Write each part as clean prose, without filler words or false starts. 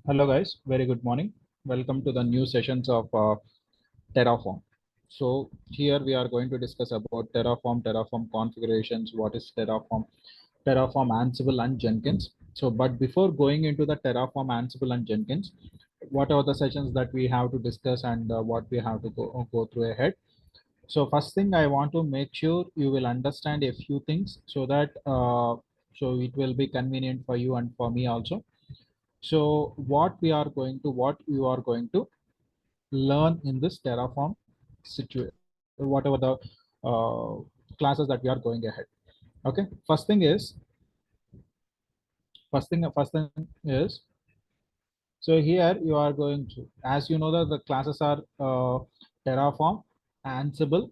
Hello guys, very good morning. Welcome to the new sessions of Terraform. So here we are going to discuss about Terraform configurations, what is Terraform, Ansible and Jenkins. So but before going into the Terraform, Ansible and Jenkins, what are the sessions that we have to discuss and what we have to go through ahead. So first thing I want to make sure you will understand a few things so that so it will be convenient for you and for me also. So what you are going to learn in this Terraform situation, whatever the uh, classes that we are going ahead. Okay. First thing is, so here you are going to, as you know that the classes are Terraform, Ansible,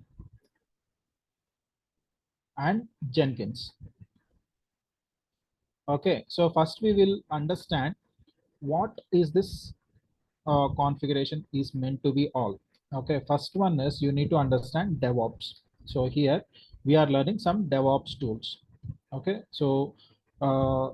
and Jenkins. Okay. So first we will understand what is this configuration is meant to be all. Okay, first one is you need to understand DevOps. So here we are learning some DevOps tools. Okay, so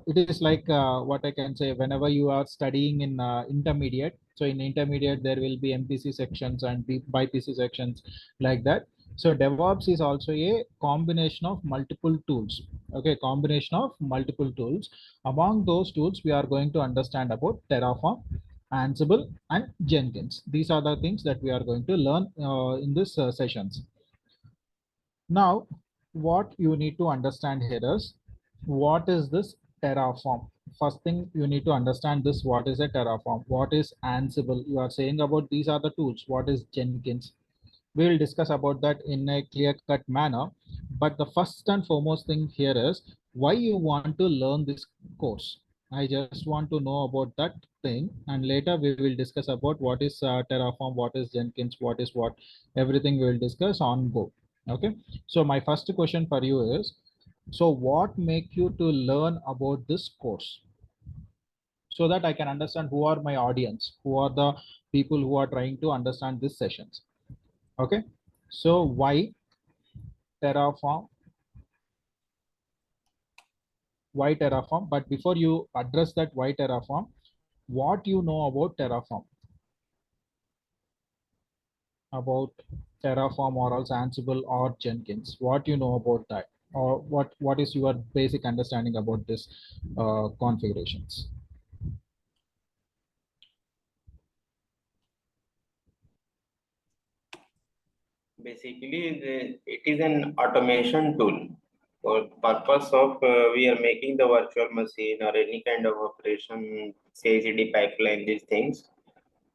it is like what I can say, whenever you are studying in intermediate. So in intermediate there will be MPC sections and BPC sections like that. So DevOps is also a combination of multiple tools. Okay, combination of multiple tools. Among those tools, we are going to understand about Terraform, Ansible, and Jenkins. These are the things that we are going to learn in this sessions. Now, what you need to understand here is, what is this Terraform? First thing you need to understand this, what is a Terraform? What is Ansible? You are saying about these are the tools. What is Jenkins? We will discuss about that in a clear-cut manner. But the first and foremost thing here is why you want to learn this course. I just want to know about that thing, and later we will discuss about what is Terraform, what is Jenkins, what is what. Everything we will discuss on go. Okay. So my first question for you is, so what make you to learn about this course? So that I can understand who are my audience, who are the people who are trying to understand these sessions. Okay. So why Terraform? Why Terraform? But before you address that why Terraform, what you know about Terraform? About Terraform or else Ansible or Jenkins? What you know about that? Or what is your basic understanding about this configurations? Basically, it is an automation tool for purpose of we are making the virtual machine or any kind of operation, CI/CD pipeline, these things.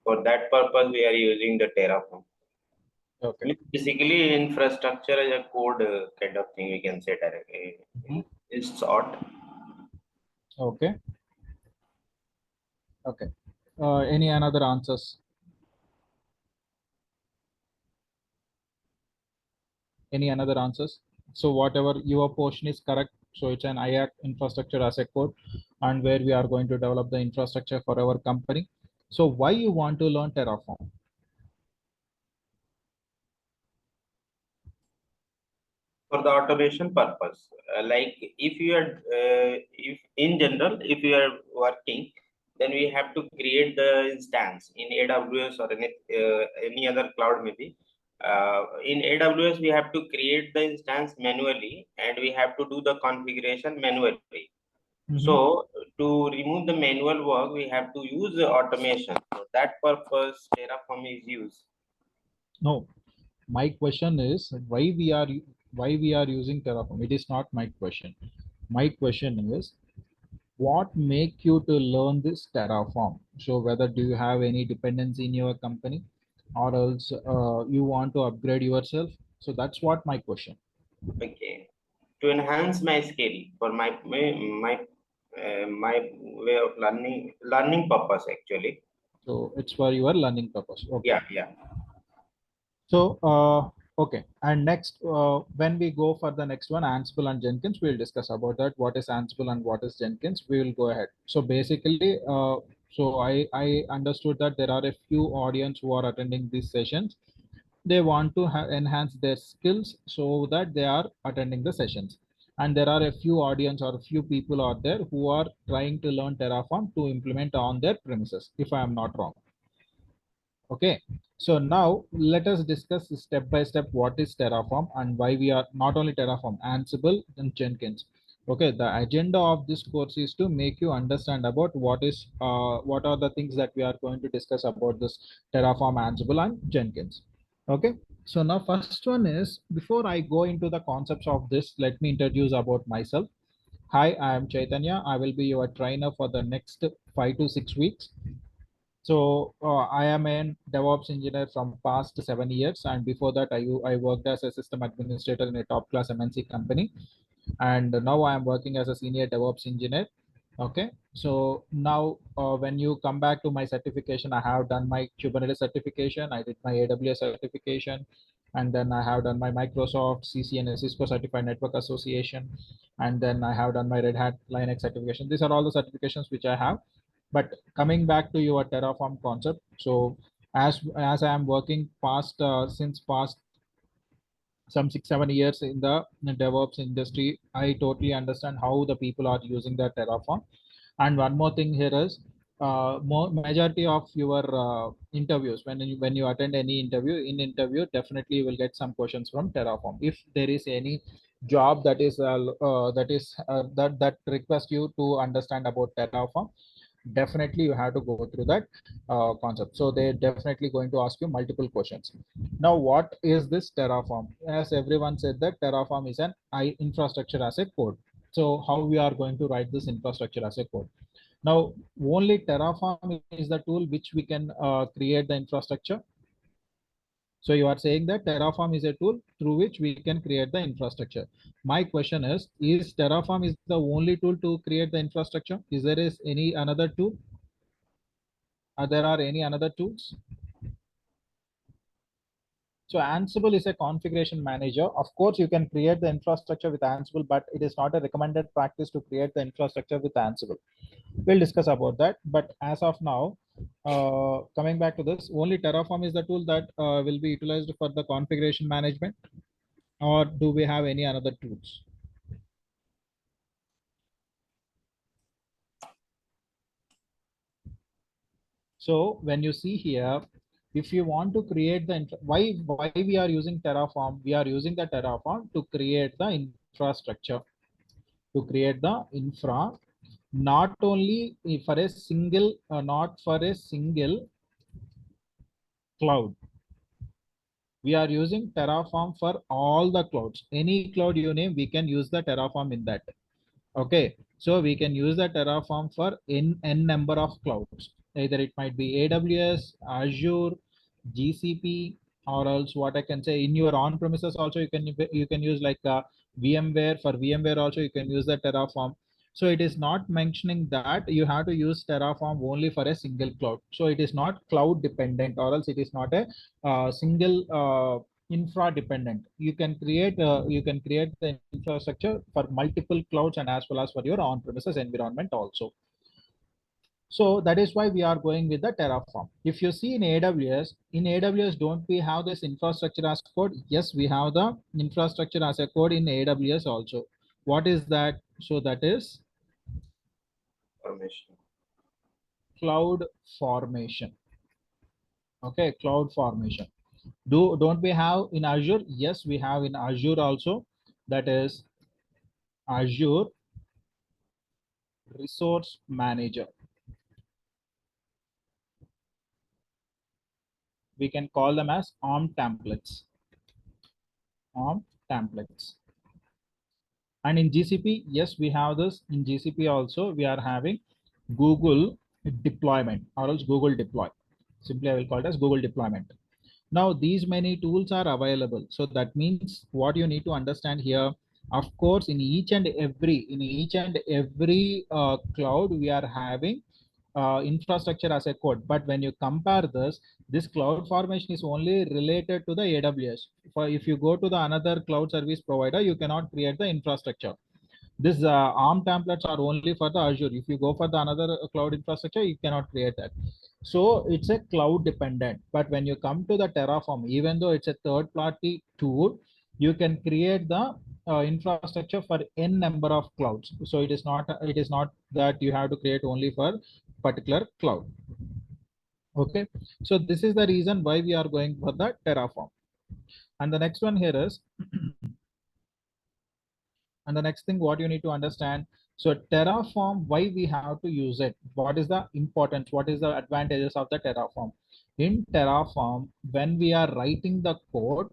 For that purpose, we are using the Terraform. Okay. Basically, infrastructure as a code kind of thing, we can say directly. It's short. Okay. Okay. Any another answers? Any another answers? So whatever your portion is correct. So it's an IAC infrastructure as a code, and where we are going to develop the infrastructure for our company. So why you want to learn Terraform? For the automation purpose, like if you are if in general, if you are working, then we have to create the instance in AWS or any other cloud maybe. In AWS we have to create the instance manually, and we have to do the configuration manually. So to remove the manual work, we have to use the automation. For that purpose Terraform is used. No, my question is why we are using Terraform. It is not my question. My question is, what make you to learn this Terraform? So whether do you have any dependency in your company, or else you want to upgrade yourself? So that's what my question. Okay, to enhance my skill for my way of learning purpose actually. So it's for your learning purpose. Okay. Yeah. So okay, and next when we go for the next one, Ansible and Jenkins, we'll discuss about that. What is Ansible and what is Jenkins? We will go ahead. So basically, so I understood that there are a few audience who are attending these sessions. They want to enhance their skills so that they are attending the sessions. and there are a few audience or a few people out there who are trying to learn Terraform to implement on their premises, if I am not wrong. Okay, so now let us discuss step by step what is Terraform and why we are not only Terraform, Ansible and Jenkins. Okay, the agenda of this course is to make you understand about what are the things that we are going to discuss about this Terraform, Ansible and Jenkins. Okay, so now first one is, before I go into the concepts of this, let me introduce about myself. Hi, I am Chaitanya. I will be your trainer for the next 5 to 6 weeks. So I am a DevOps engineer from past 7 years, and before that, I worked as a system administrator in a top class MNC company, and now I am working as a senior DevOps engineer. Okay, so now when you come back to my certification, I have done my Kubernetes certification, I did my AWS certification, and then I have done my Microsoft CCNA Cisco Certified Network Association, and then I have done my Red Hat Linux certification. These are all the certifications which I have. But coming back to your Terraform concept, so as I am working past since past some 6 7 years in the DevOps industry, I totally understand how the people are using the Terraform. And one more thing here is, majority of your interviews, when you attend any interview, in interview definitely you will get some questions from Terraform. If there is any job that requests you to understand about Terraform, definitely you have to go through that concept. So they're definitely going to ask you multiple questions. Now, what is this Terraform? As everyone said, that Terraform is an infrastructure as a code. So how we are going to write this infrastructure as a code? Now, only Terraform is the tool which we can create the infrastructure. So you are saying that Terraform is a tool through which we can create the infrastructure. My question is Terraform is the only tool to create the infrastructure? Is there is any another tool? There are any another tools? So Ansible is a configuration manager. Of course, you can create the infrastructure with Ansible, but it is not a recommended practice to create the infrastructure with Ansible. We'll discuss about that. But as of now, coming back to this, only Terraform is the tool that will be utilized for the configuration management, or do we have any another tools? So when you see here, if you want to create the why we are using Terraform, we are using the Terraform to create the infrastructure, to create the infra, not only for a single, not for a single cloud. We are using Terraform for all the clouds. Any cloud you name, we can use the Terraform in that. Okay, so we can use the Terraform for n number of clouds. Either it might be AWS, Azure, GCP, or else what I can say, in your on premises also you can use like VMware. For VMware also you can use the Terraform. So it is not mentioning that you have to use Terraform only for a single cloud. So it is not cloud dependent, or else it is not a single infra dependent. You can create the infrastructure for multiple clouds and as well as for your on premises environment also. So that is why we are going with the Terraform. If you see in AWS, don't we have this infrastructure as code? Yes, we have the infrastructure as a code in AWS also. What is that? So that is Formation. cloud formation. Okay, cloud formation. Don't we have in Azure? Yes, we have in Azure also. That is Azure Resource Manager. We can call them as ARM templates. ARM templates. And in GCP, yes, we have this. In GCP also, we are having Google deployment, or else Google deploy. Simply, I will call it as Google deployment. Now, these many tools are available. So that means what you need to understand here, of course, in each and every cloud, we are having infrastructure as a code. But when you compare this cloud formation is only related to the AWS. For if you go to the another cloud service provider, you cannot create the infrastructure. This ARM templates are only for the Azure. If you go for the another cloud infrastructure, you cannot create that. So it's a cloud dependent. But when you come to the Terraform, even though it's a third party tool, you can create the infrastructure for n number of clouds. So it is not that you have to create only for particular cloud. Okay, so this is the reason why we are going for the Terraform. And the next one here is and the next thing what you need to understand, so Terraform, why we have to use it, what is the importance, what is the advantages of the Terraform. In Terraform, when we are writing the code,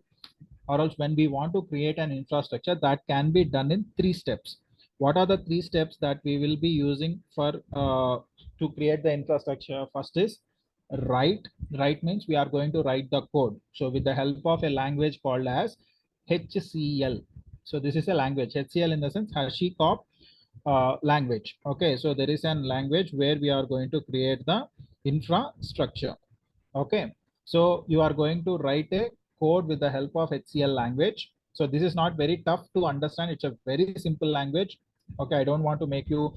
or else when we want to create an infrastructure, that can be done in 3 steps. What are the 3 steps that we will be using for to create the infrastructure? First is write. Write means we are going to write the code, so with the help of a language called as HCL. So this is a language, HCL in the sense HashiCorp language. Okay, so there is a language where we are going to create the infrastructure. Okay, so you are going to write a code with the help of HCL language. So this is not very tough to understand. It's a very simple language. Okay, I don't want to make you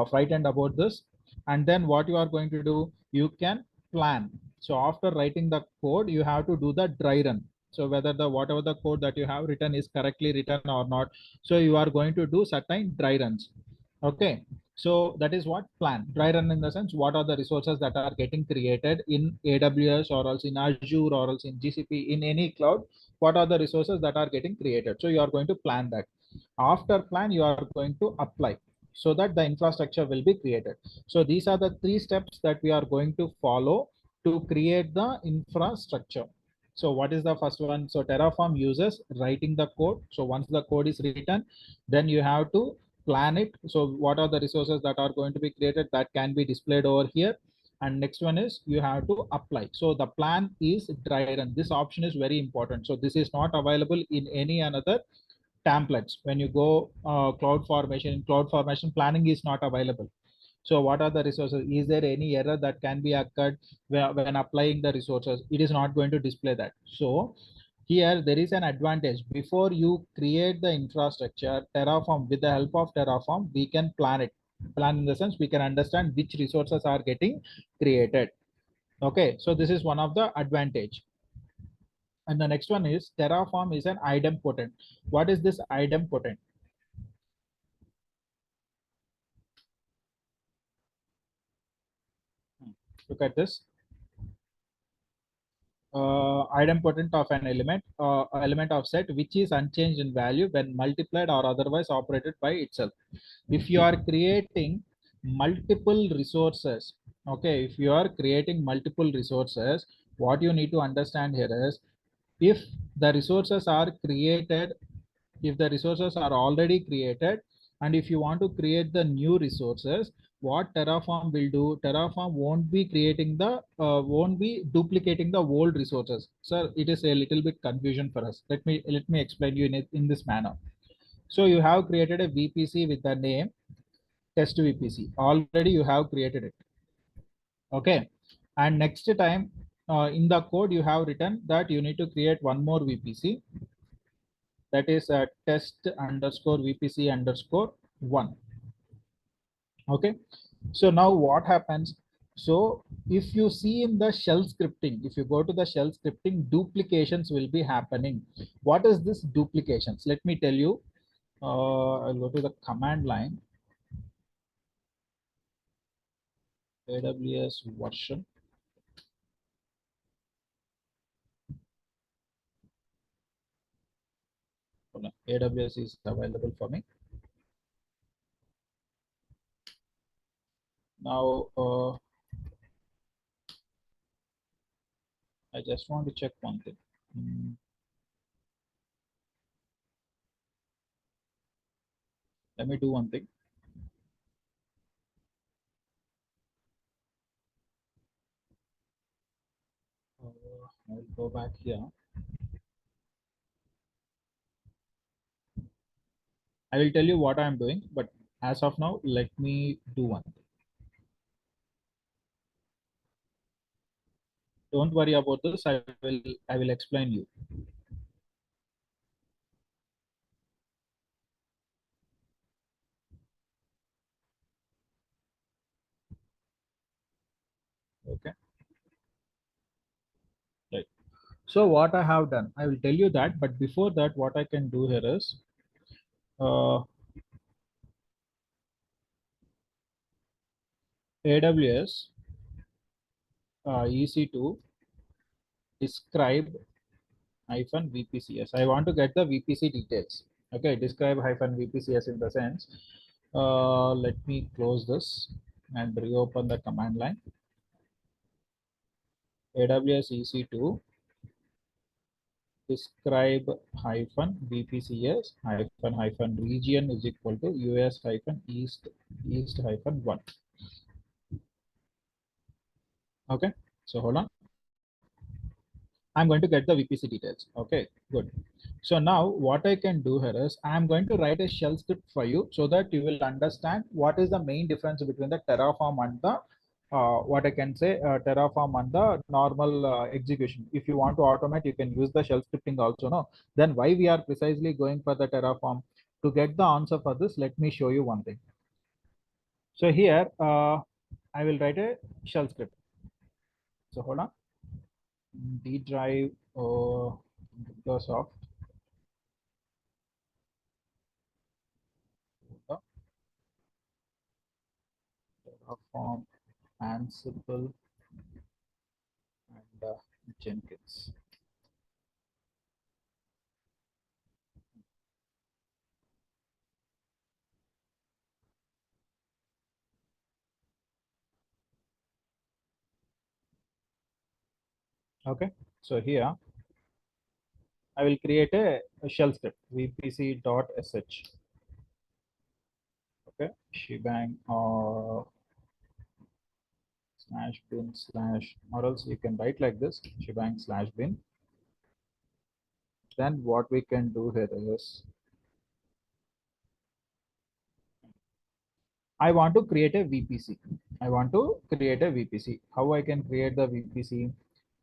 frightened about this. And then what you are going to do, you can plan. So after writing the code, you have to do the dry run. So whether the whatever the code that you have written is correctly written or not. So you are going to do certain dry runs. Okay, so that is what plan. Dry run in the sense, what are the resources that are getting created in AWS or else in Azure or else in GCP, in any cloud, what are the resources that are getting created. So you are going to plan that. After plan, you are going to apply so that the infrastructure will be created. So these are the 3 steps that we are going to follow to create the infrastructure. So what is the first one? So Terraform uses writing the code. So once the code is written, then you have to plan it. So what are the resources that are going to be created that can be displayed over here? And next one is you have to apply. So the plan is dry run. This option is very important. So this is not available in any another templates. When you go cloud formation, in cloud formation, planning is not available. So what are the resources? Is there any error that can be occurred when applying the resources? It is not going to display that. So here there is an advantage. Before you create the infrastructure, Terraform, with the help of Terraform, we can plan it. Plan in the sense we can understand which resources are getting created. Okay, so this is one of the advantage. And the next one is Terraform is an idempotent. What is this idempotent? Look at this. Idempotent of an element of set which is unchanged in value when multiplied or otherwise operated by itself. If you are creating multiple resources, okay, if you are creating multiple resources, what you need to understand here is, if the resources are created, if the resources are already created, and if you want to create the new resources, what Terraform will do, Terraform won't be creating the won't be duplicating the old resources. Sir, it is a little bit confusion for us. Let me explain you in this manner. So you have created a VPC with the name test VPC. Already you have created it. Okay, and next time in the code you have written that you need to create one more VPC, that is test underscore VPC underscore 1. Okay, so now what happens? So if you see in the shell scripting, if you go to the shell scripting, duplications will be happening. What is this duplications? Let me tell you. I'll go to the command line, AWS version. AWS is available for me now. I just want to check one thing. Let me do one thing. I'll go back here. I will tell you what I'm doing, but as of now, let me do one thing. Don't worry about this. I will explain you. Okay. Right. So what I have done, I will tell you that, but before that, what I can do here is uh, AWS EC2 describe hyphen VPCS. I want to get the VPC details. Okay, describe hyphen VPCS in the sense. Let me close this and reopen the command line. AWS EC2 describe hyphen VPCS hyphen region is equal to US hyphen east hyphen 1. Okay, so hold on. I'm going to get the VPC details. Okay, good. So now what I can do here is I'm going to write a shell script for you so that you will understand what is the main difference between the Terraform and the what I can say Terraform and the normal execution. If you want to automate, you can use the shell scripting also. No, then why we are precisely going for the Terraform? To get the answer for this, let me show you one thing. So here I will write a shell script. So hold on. D drive DURGASOFT Terraform Ansible and Jenkins. Okay, so here I will create a shell script vpc.sh. Okay, shebang or slash bin slash, or else you can write like this shebang slash bin. Then what we can do here is I want to create a VPC. I want to create a VPC. How I can create the VPC?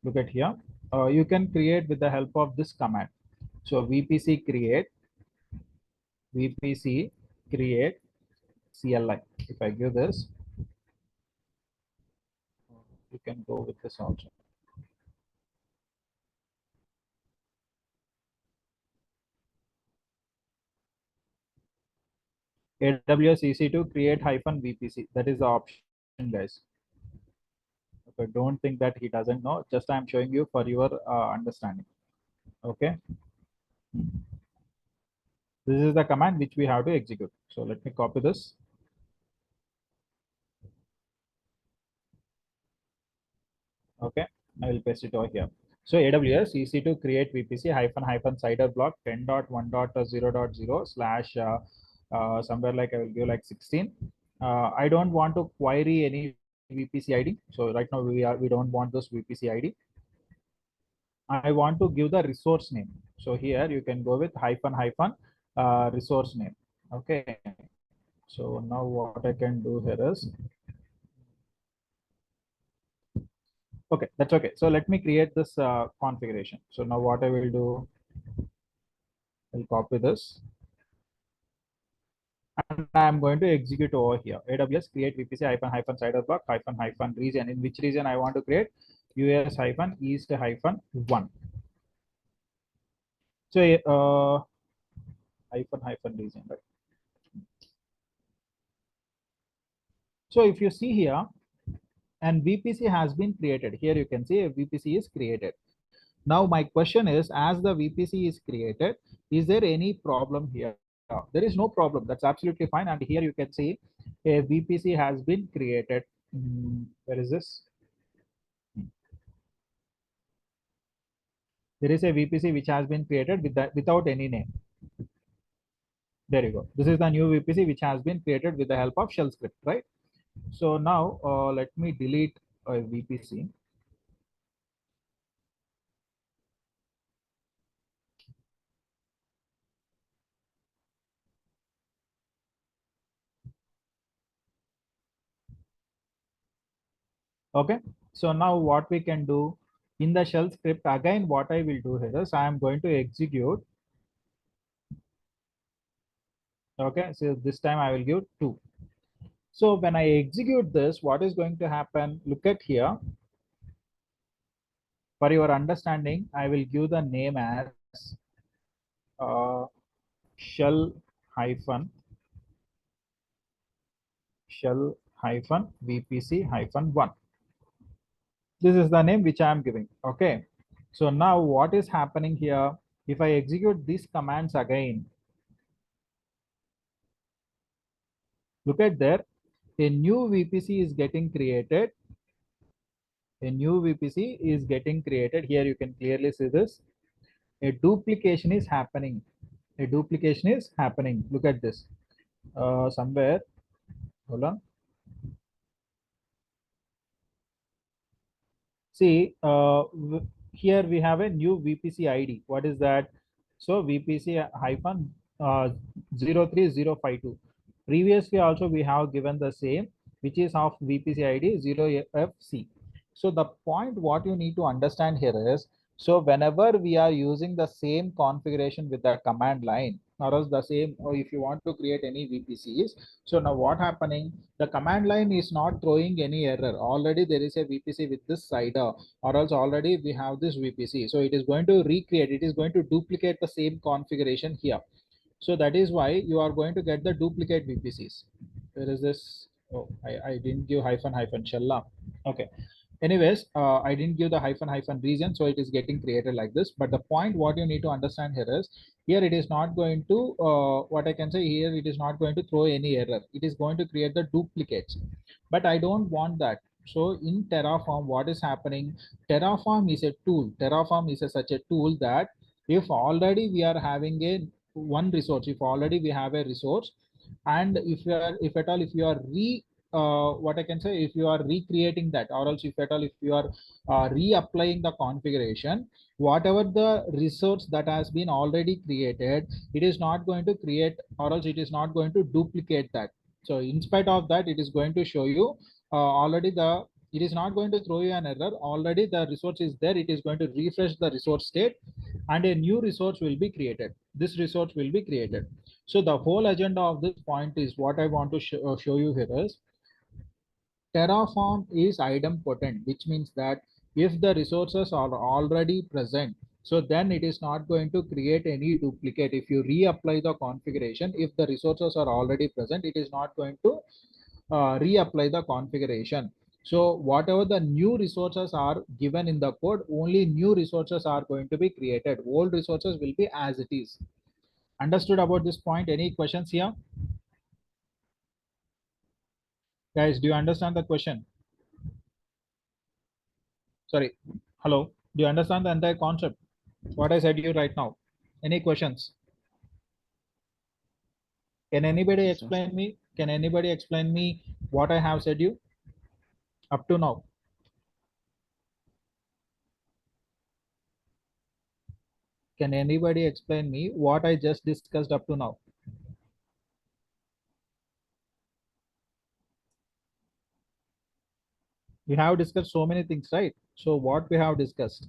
Look at here. You can create with the help of this command. So VPC create CLI. If I give this, you can go with this also. AWS EC2 create hyphen VPC. That is the option, guys. Okay, don't think that he doesn't know. Just I'm showing you for your understanding. Okay. This is the command which we have to execute. So let me copy this. Okay, I will paste it over here. So AWS EC2 create VPC hyphen CIDR block 10.1.0.0 slash somewhere like I will give like 16. I don't want to query any VPC ID. So right now we don't want this VPC ID. I want to give the resource name. So here you can go with hyphen resource name. Okay. So now what I can do here is, okay, that's okay. So let me create this configuration. So now what I will do, I'll copy this and I'm going to execute over here. AWS create VPC hyphen CIDR block hyphen region. In which region I want to create? US hyphen east hyphen 1. So hyphen region, right? So if you see here, and VPC has been created. Here you can see a VPC is created. Now my question is, as the VPC is created, is there any problem here? There is no problem. That's absolutely fine. And here you can see a VPC has been created. Where is this? There is a VPC which has been created with that without any name. There you go. This is the new VPC which has been created with the help of shell script, right? So now let me delete a VPC. Okay, so now what we can do in the shell script, again what I will do here is I am going to execute. Okay, so this time I will give 2. So when I execute this, what is going to happen? Look at here. For your understanding, I will give the name as shell hyphen shell hyphen VPC hyphen 1. This is the name which I am giving. Okay. So now what is happening here? If I execute these commands again, look at there, a new VPC is getting created. A new VPC is getting created. Here you can clearly see this. A duplication is happening. A duplication is happening. Look at this. Somewhere, hold on. See, here we have a new VPC ID. What is that? So VPC hyphen 03052. Previously also we have given the same, which is of VPC ID 0FC. So the point what you need to understand here is, so whenever we are using the same configuration with the command line, or else the same, or if you want to create any VPCs, so now what happening? The command line is not throwing any error. Already there is a VPC with this cider, or else already we have this VPC. So it is going to recreate, it is going to duplicate the same configuration here. So that is why you are going to get the duplicate VPCs. Where is this? Oh, I didn't give hyphen hyphen shella. Okay. Anyways, I didn't give the hyphen hyphen region, so it is getting created like this. But the point what you need to understand here is, here it is not going to, what I can say here, it is not going to throw any error. It is going to create the duplicates. But I don't want that. So in Terraform, what is happening? Terraform is a tool. Terraform is such a tool that if already we are having a one resource, if already we have a resource, and if you are, if at all, if you are what I can say, if you are recreating that, or else if at all, if you are reapplying the configuration, whatever the resource that has been already created, it is not going to create, or else it is not going to duplicate that. So in spite of that, it is going to show you already the, it is not going to throw you an error. Already the resource is there. It is going to refresh the resource state, and a new resource will be created. This resource will be created. So the whole agenda of this point is, what I want to show you here is, Terraform is idempotent, which means that if the resources are already present, so then it is not going to create any duplicate. If you reapply the configuration, if the resources are already present, it is not going to reapply the configuration. So whatever the new resources are given in the code, only new resources are going to be created. Old resources will be as it is. Understood about this point? Any questions here? Guys, do you understand the question? Sorry. Hello. Do you understand the entire concept? What I said to you right now? Any questions? Can anybody Yes, sir. explain me? Can anybody explain me what I have said you up to now? Can anybody explain me what I just discussed up to now? We have discussed so many things, right? So what we have discussed?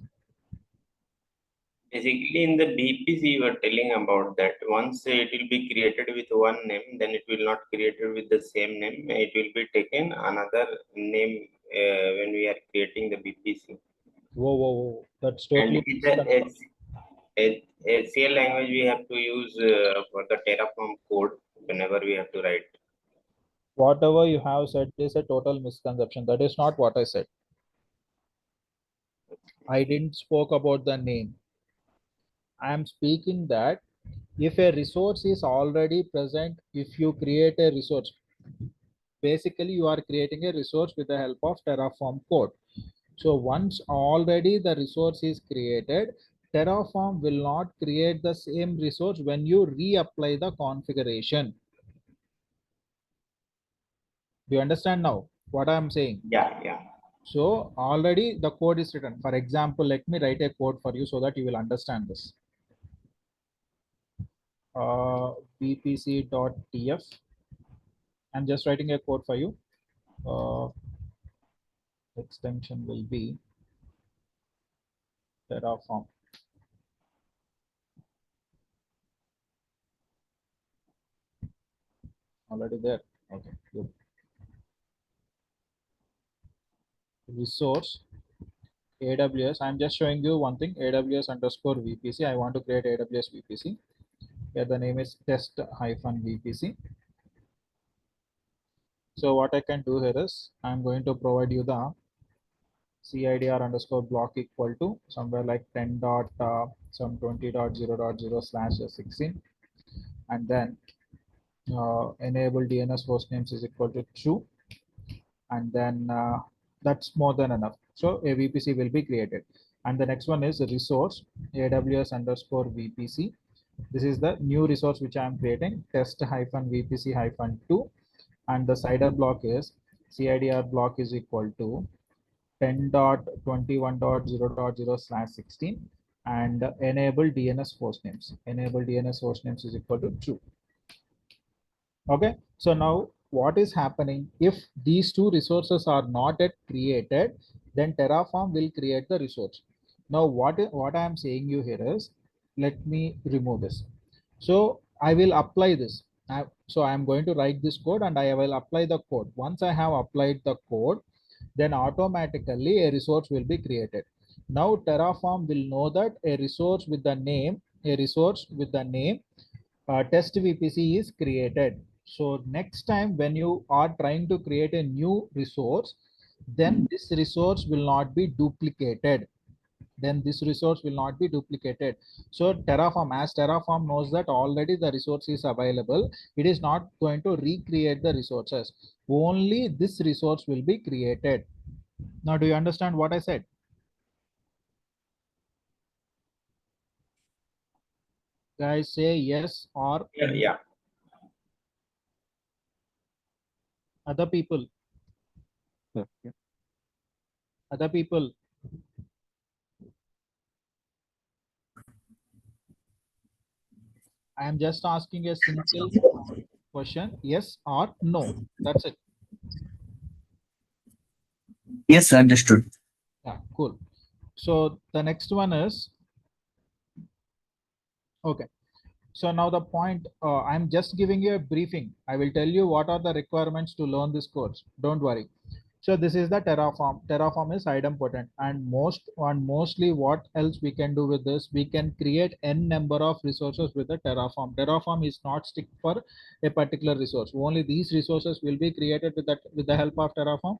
Basically, in the BPC, you were telling about that once it will be created with one name, then it will not created with the same name. It will be taken another name when we are creating the BPC. Whoa, whoa, whoa. That's And totally with misconception. a HCL language, we have to use for the Terraform code whenever we have to write. Whatever you have said is a total misconception. That is not what I said. I didn't spoke about the name. I am speaking that if a resource is already present, if you create a resource, basically you are creating a resource with the help of Terraform code. So once already the resource is created, Terraform will not create the same resource when you reapply the configuration. Do you understand now what I am saying? Yeah, yeah. So already the code is written. For example, let me write a code for you so that you will understand this. bpc.tf. I'm just writing a code for you. Extension will be Terraform. Already there. Okay, good. Resource AWS. I'm just showing you one thing. AWS underscore VPC. I want to create AWS VPC. where the name is test-vpc. So what I can do here is I'm going to provide you the CIDR underscore block equal to somewhere like 10 dot some 20.0.0 slash 16, and then enable DNS host names is equal to true, and then that's more than enough. So a VPC will be created. And the next one is resource AWS underscore VPC. This is the new resource which I am creating, test hyphen VPC hyphen 2, and the CIDR block is CIDR block is equal to 10.21.0.0 slash 16, and enable DNS host names. Enable DNS host names is equal to true. Okay, so now what is happening if these two resources are not yet created, then Terraform will create the resource. Now what I am saying you here is, let me remove this. So I will apply this. So I am going to write this code and I will apply the code. Once I have applied the code, then automatically a resource will be created. Now Terraform will know that a resource with the name test VPC is created. So next time when you are trying to create a new resource, then this resource will not be duplicated. So Terraform, as Terraform knows that already the resource is available, it is not going to recreate the resources. Only this resource will be created. Now, do you understand what I said? Guys, say yes or Yeah, no. yeah. Other people, Okay. other people. I am just asking a simple question, yes or no. That's it. Yes, understood. Yeah, cool. So the next one is, okay. So now the point, I'm just giving you a briefing. I will tell you what are the requirements to learn this course. Don't worry. So this is the Terraform. Terraform is idempotent, and mostly what else we can do with this? We can create n number of resources with the Terraform. Terraform is not stick for a particular resource. Only these resources will be created with the help of Terraform.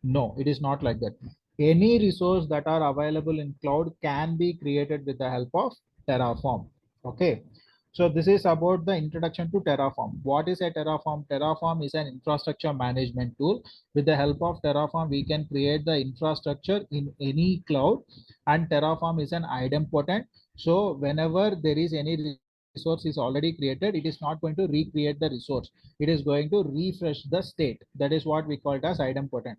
No, it is not like that. Any resource that are available in cloud can be created with the help of Terraform. Okay. So this is about the introduction to Terraform. What is a Terraform? Terraform is an infrastructure management tool. With the help of Terraform, we can create the infrastructure in any cloud, and Terraform is an idempotent. So whenever there is any resource is already created, it is not going to recreate the resource. It is going to refresh the state. That is what we call it as idempotent.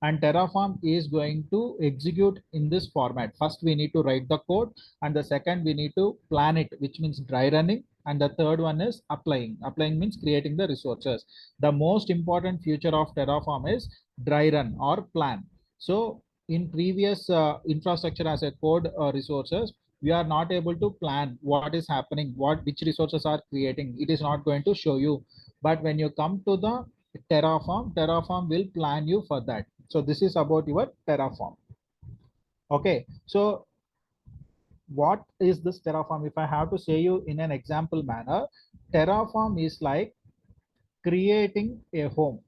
And Terraform is going to execute in this format. First, we need to write the code, and the second, we need to plan it, which means dry running. And the third one is applying. Applying means creating the resources. The most important feature of Terraform is dry run or plan. So in previous infrastructure as a code resources, we are not able to plan what is happening, which resources are creating. It is not going to show you. But when you come to the Terraform will plan you for that. So this is about your Terraform. Okay, so what is this Terraform? If I have to say you in an example manner, Terraform is like creating a home.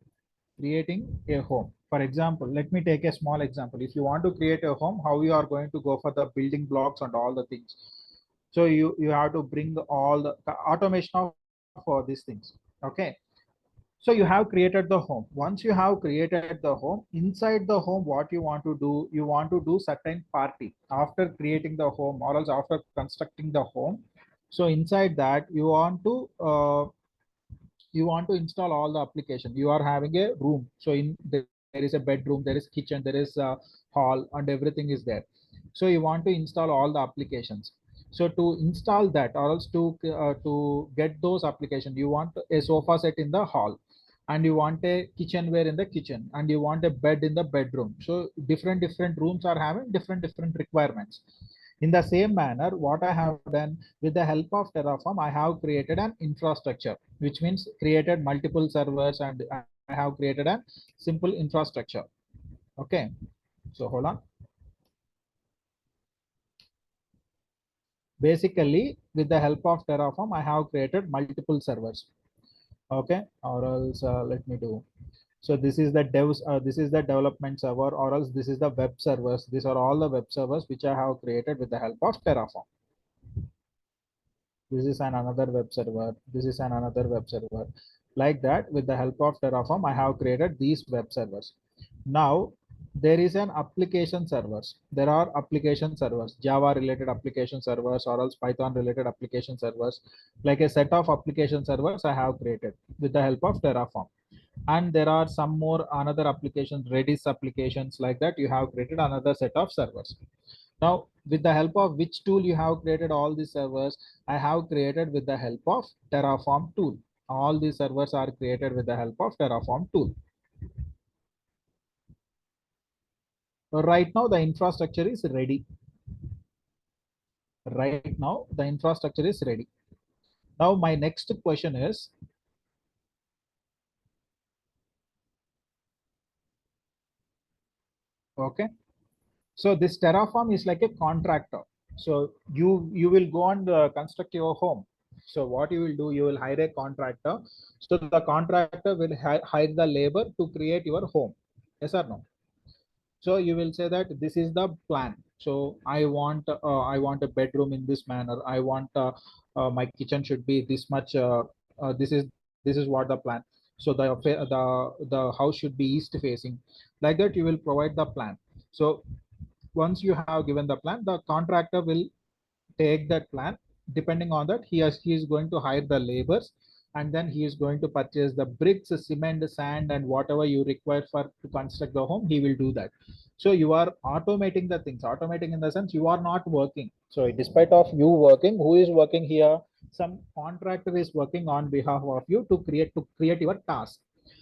For example, let me take a small example. If you want to create a home, how you are going to go for the building blocks and all the things. So you have to bring all the automation of these things. Okay, so you have created the home. Once you have created the home, inside the home, what you want to do, you want to do certain party after creating the home or else after constructing the home. So inside that you want to install all the application. You are having a room. So there is a bedroom, there is kitchen, there is a hall, and everything is there. So you want to install all the applications. So to install that or else to get those applications, you want a sofa set in the hall, and you want a kitchenware in the kitchen, and you want a bed in the bedroom. So different rooms are having different requirements. In the same manner, what I have done with the help of Terraform, I have created an infrastructure, which means created multiple servers, and I have created a simple infrastructure. Okay, so hold on. Basically, with the help of Terraform, I have created multiple servers. Okay, or else let me do. So this is the devs, this is the development server, or else this is the web servers. These are all the web servers which I have created with the help of Terraform. This is another web server. This is another web server. Like that, with the help of Terraform, I have created these web servers. Now there is an application servers. There are application servers, Java related application servers, or else Python related application servers. Like a set of application servers I have created with the help of Terraform. And there are some more another applications, Redis applications, like that you have created another set of servers. Now with the help of which tool you have created all these servers? I have created with the help of Terraform tool. All these servers are created with the help of Terraform tool. Right now the infrastructure is ready. Right now the infrastructure is ready. Now my next question is, okay, so this Terraform is like a contractor. So you will go and construct your home. So what you will do, you will hire a contractor. So the contractor will hire the labor to create your home. Yes or no? So you will say that this is the plan. So I want a bedroom in this manner. I want my kitchen should be this much. This is what the plan. So the house should be east facing. Like that, you will provide the plan. So once you have given the plan, the contractor will take that plan. Depending on that, he is going to hire the laborers, and then he is going to purchase the bricks, cement, sand, and whatever you require for to construct the home. He will do that. So you are automating the things. Automating in the sense you are not working. So despite of you working, who is working here? Some contractor is working on behalf of you to create your task.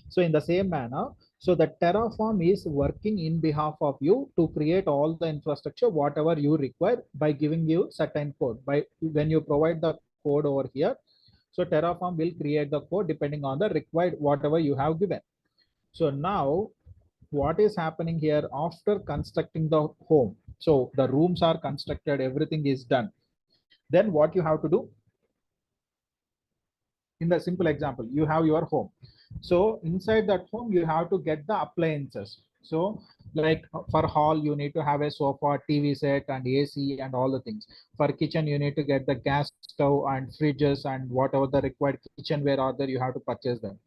So in the same manner, so the Terraform is working in behalf of you to create all the infrastructure, whatever you require, by giving you certain code. By when you provide the code over here, so Terraform will create the code depending on the required whatever you have given. So now what is happening here after constructing the home? So the rooms are constructed, everything is done. Then what you have to do? In the simple example, you have your home. So inside that home you have to get the appliances. So like for hall you need to have a sofa, TV set, and AC and all the things. For kitchen you need to get the gas stove and fridges and whatever the required kitchenware are there, you have to purchase them.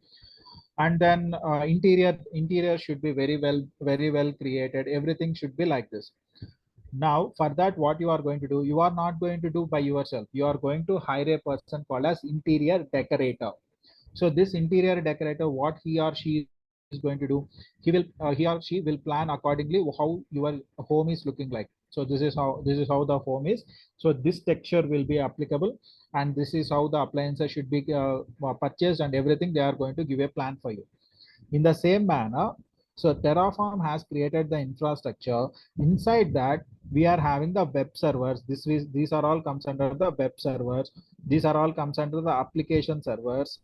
And then interior should be very well created. Everything should be like this. Now for that, what you are going to do, you are not going to do by yourself. You are going to hire a person called as interior decorator. So this interior decorator, what he or she is going to do, he or she will plan accordingly how your home is looking like. So this is how the home is. So this texture will be applicable, and this is how the appliances should be purchased, and everything they are going to give a plan for you. In the same manner, so Terraform has created the infrastructure. Inside that, we are having the web servers. These are all comes under the web servers. These are all comes under the application servers,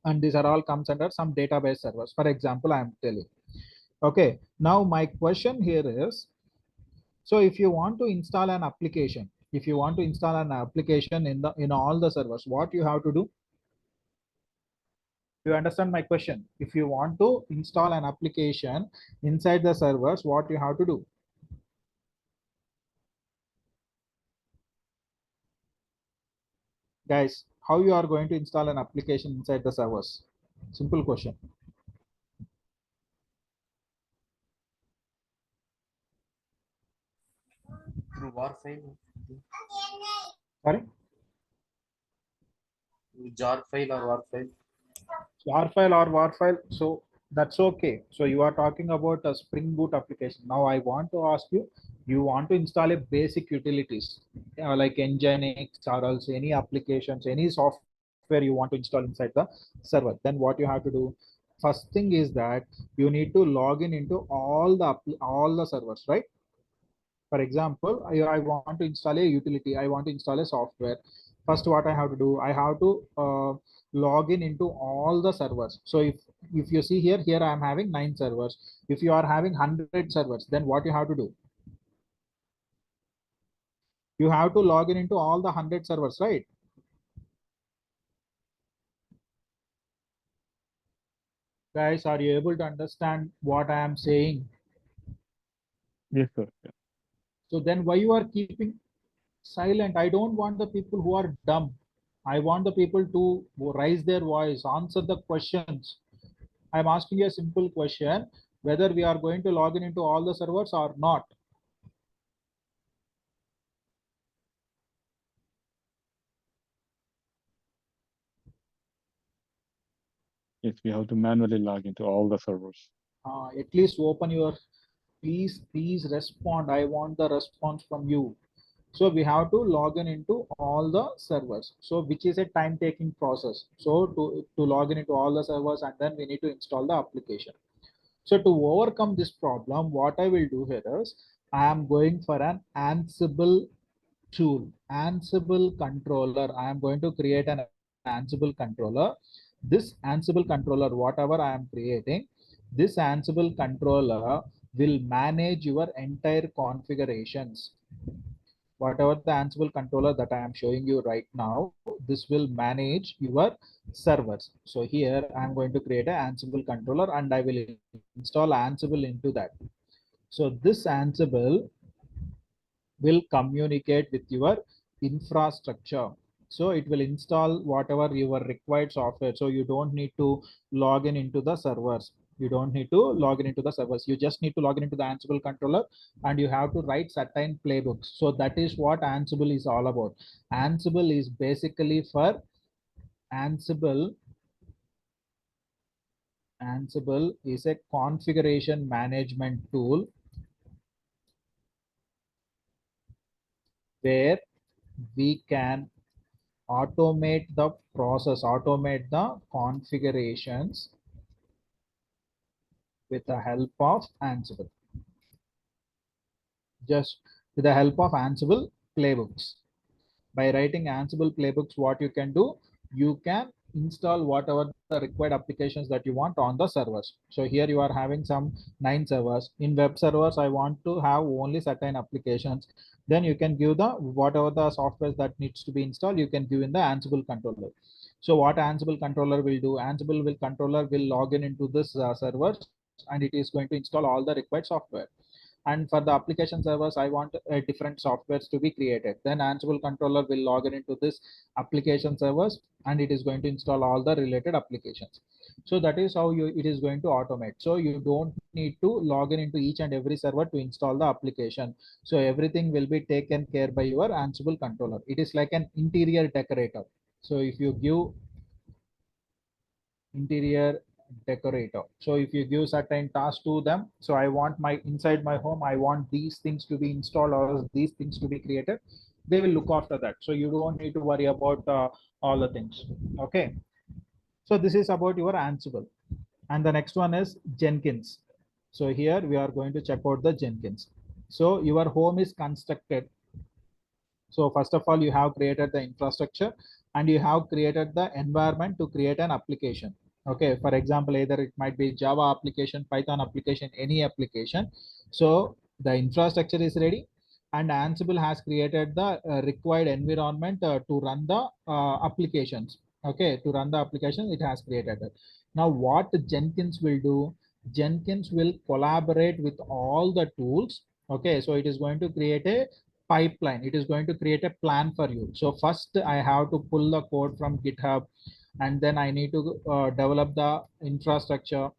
and these are all comes under some database servers. For example, I am telling. Okay, now my question here is, so if you want to install an application, if you want to install an application in all the servers, what you have to do? You understand my question? If you want to install an application inside the servers, what you have to do? Guys, how you are going to install an application inside the servers? Simple question. Through war file. Sorry? Jar file or war file. Jar file or war file, so that's okay. So you are talking about a Spring Boot application. Now I want to ask you, you want to install a basic utilities like Nginx or else any applications, any software you want to install inside the server. Then what you have to do? First thing is that you need to log in into all the servers, right? For example, I want to install a utility, I want to install a software. First, what I have to do, I have to log in into all the servers. So if you see here I am having 9 servers. If you are having 100 servers, then what you have to do? You have to log in into all the 100 servers, right? Guys, are you able to understand what I am saying? Yes, sir. Yeah. So then why you are keeping silent? I don't want the people who are dumb. I want the people to raise their voice, answer the questions. I'm asking you a simple question, whether we are going to log in into all the servers or not. Yes, we have to manually log into all the servers. At least open your, please respond. I want the response from you. So we have to log in into all the servers. So which is a time taking process. So to log in into all the servers, and then we need to install the application. So to overcome this problem, what I will do here is I am going for an Ansible tool, Ansible controller. I am going to create an Ansible controller. This Ansible controller, whatever I am creating, this Ansible controller will manage your entire configurations. Whatever the Ansible controller that I am showing you right now, this will manage your servers. So here I am going to create an Ansible controller and I will install Ansible into that. So this Ansible will communicate with your infrastructure. So it will install whatever your required software. So you don't need to log in into the servers. You don't need to log in into the servers. You just need to log in into the Ansible controller, and you have to write certain playbooks. So that is what Ansible is all about. Ansible is basically for Ansible. Ansible is a configuration management tool where we can automate the process, automate the configurations with the help of Ansible. Just with the help of Ansible playbooks. By writing Ansible playbooks, what you can do, you can install whatever the required applications that you want on the servers. So here you are having some 9 servers. In web servers, I want to have only certain applications. Then you can give the whatever the software that needs to be installed, you can give in the Ansible controller. So what Ansible controller will do, Ansible will controller will log in into this servers, and it is going to install all the required software. And for the application servers, I want different softwares to be created. Then Ansible controller will log in into this application servers, and it is going to install all the related applications. So that is how it is going to automate. So you don't need to log in into each and every server to install the application. So everything will be taken care by your Ansible controller. It is like an interior decorator. So if you give interior decorator, so if you give certain tasks to them, so I want my inside my home, I want these things to be installed or these things to be created, they will look after that. So you don't need to worry about all the things. Okay, so this is about your Ansible. And the next one is Jenkins. So here we are going to check out the Jenkins. So your home is constructed. So first of all, you have created the infrastructure and you have created the environment to create an application. Okay, for example, either it might be Java application, Python application, any application. So the infrastructure is ready and Ansible has created the required environment to run the applications. Okay, to run the application, it has created it. Now what Jenkins will do, Jenkins will collaborate with all the tools. Okay, so it is going to create a pipeline. It is going to create a plan for you. So first I have to pull the code from GitHub, and then I need to develop the infrastructure,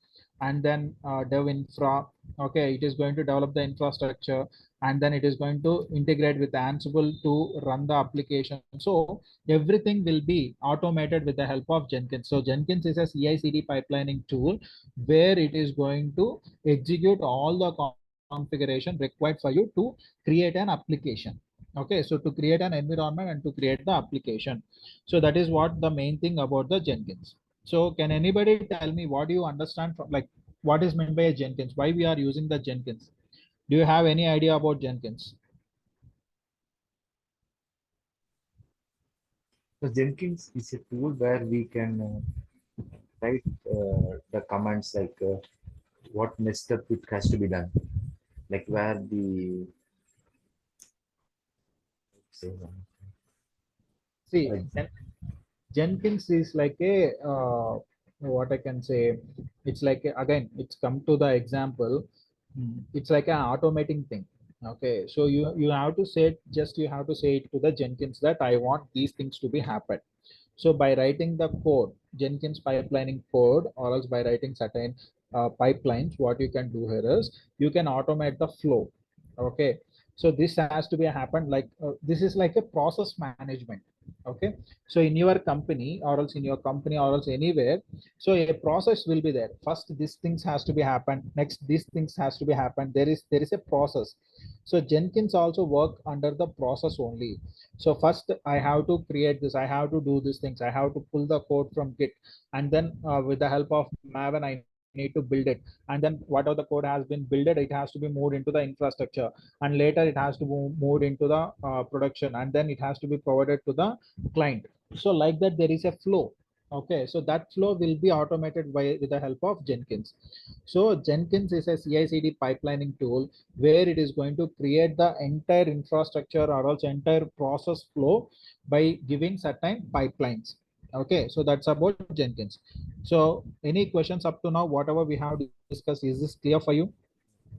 and then dev infra. Okay, it is going to develop the infrastructure, and then it is going to integrate with Ansible to run the application. So everything will be automated with the help of Jenkins. So Jenkins is a CI/CD pipelining tool where it is going to execute all the configuration required for you to create an application. Okay, so to create an environment and to create the application. So that is what the main thing about the Jenkins. So can anybody tell me what do you understand from, like, what is meant by a Jenkins, why we are using the Jenkins? Do you have any idea about Jenkins? So Jenkins is a tool where we can write the commands like what next step it has to be done, like where the say one. See, Like, Jenkins is like a what I can say. It's like again, it's come to the example. It's like an automating thing. Okay, so you have to say it, just you have to say it to the Jenkins that I want these things to be happen. So by writing the code, Jenkins pipelining code, or else by writing certain pipelines, what you can do here is you can automate the flow. Okay, so this has to be happened like this is like a process management. Okay, so in your company or else in your company or else anywhere, so a process will be there. First, these things has to be happened. Next, these things has to be happened. There is a process. So Jenkins also work under the process only. So first I have to create this, I have to do these things, I have to pull the code from Git, and then with the help of Maven I need to build it, and then whatever the code has been built, it has to be moved into the infrastructure, and later it has to be moved into the production, and then it has to be provided to the client. So like that there is a flow. Okay, so that flow will be automated by with the help of Jenkins. So Jenkins is a CI/CD pipelining tool where it is going to create the entire infrastructure or else entire process flow by giving certain pipelines. Okay, so that's about Jenkins. So any questions up to now, whatever we have discussed, is this clear for you?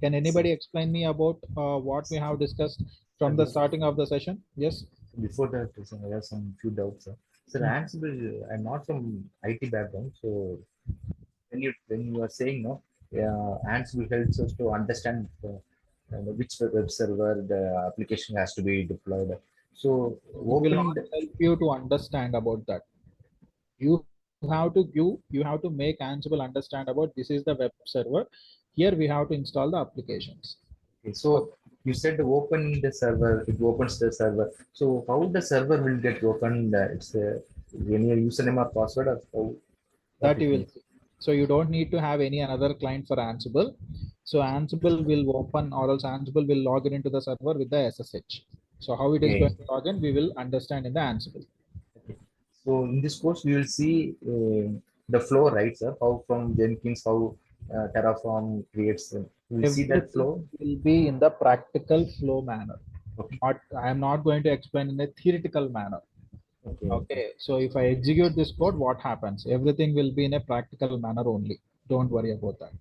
Can anybody explain me about what we have discussed from the starting of the session? Yes. before that, I have some few doubts. Sir, Ansible, I'm not from IT background, so when you are saying no, Ansible helps us to understand which web server the application has to be deployed. So It will not opening the, help you to understand about that. You have to make Ansible understand about this is the web server. Here we have to install the applications. okay, so you said open the server, it opens the server. So how the server will get opened? It's any username or password or how what That it you will means. see. So you don't need to have any another client for Ansible. So Ansible will open or else Ansible will log in into the server with the SSH. So how it is going Okay. to log in, we will understand in the Ansible. Okay. So in this course, we will see the flow, right, sir? How from Jenkins, how Terraform creates. We will see that Everything flow. will be in the practical flow manner. Okay. I am not going to explain in a theoretical manner. Okay. Okay, so if I execute this code, what happens? Everything will be in a practical manner only. Don't worry about that.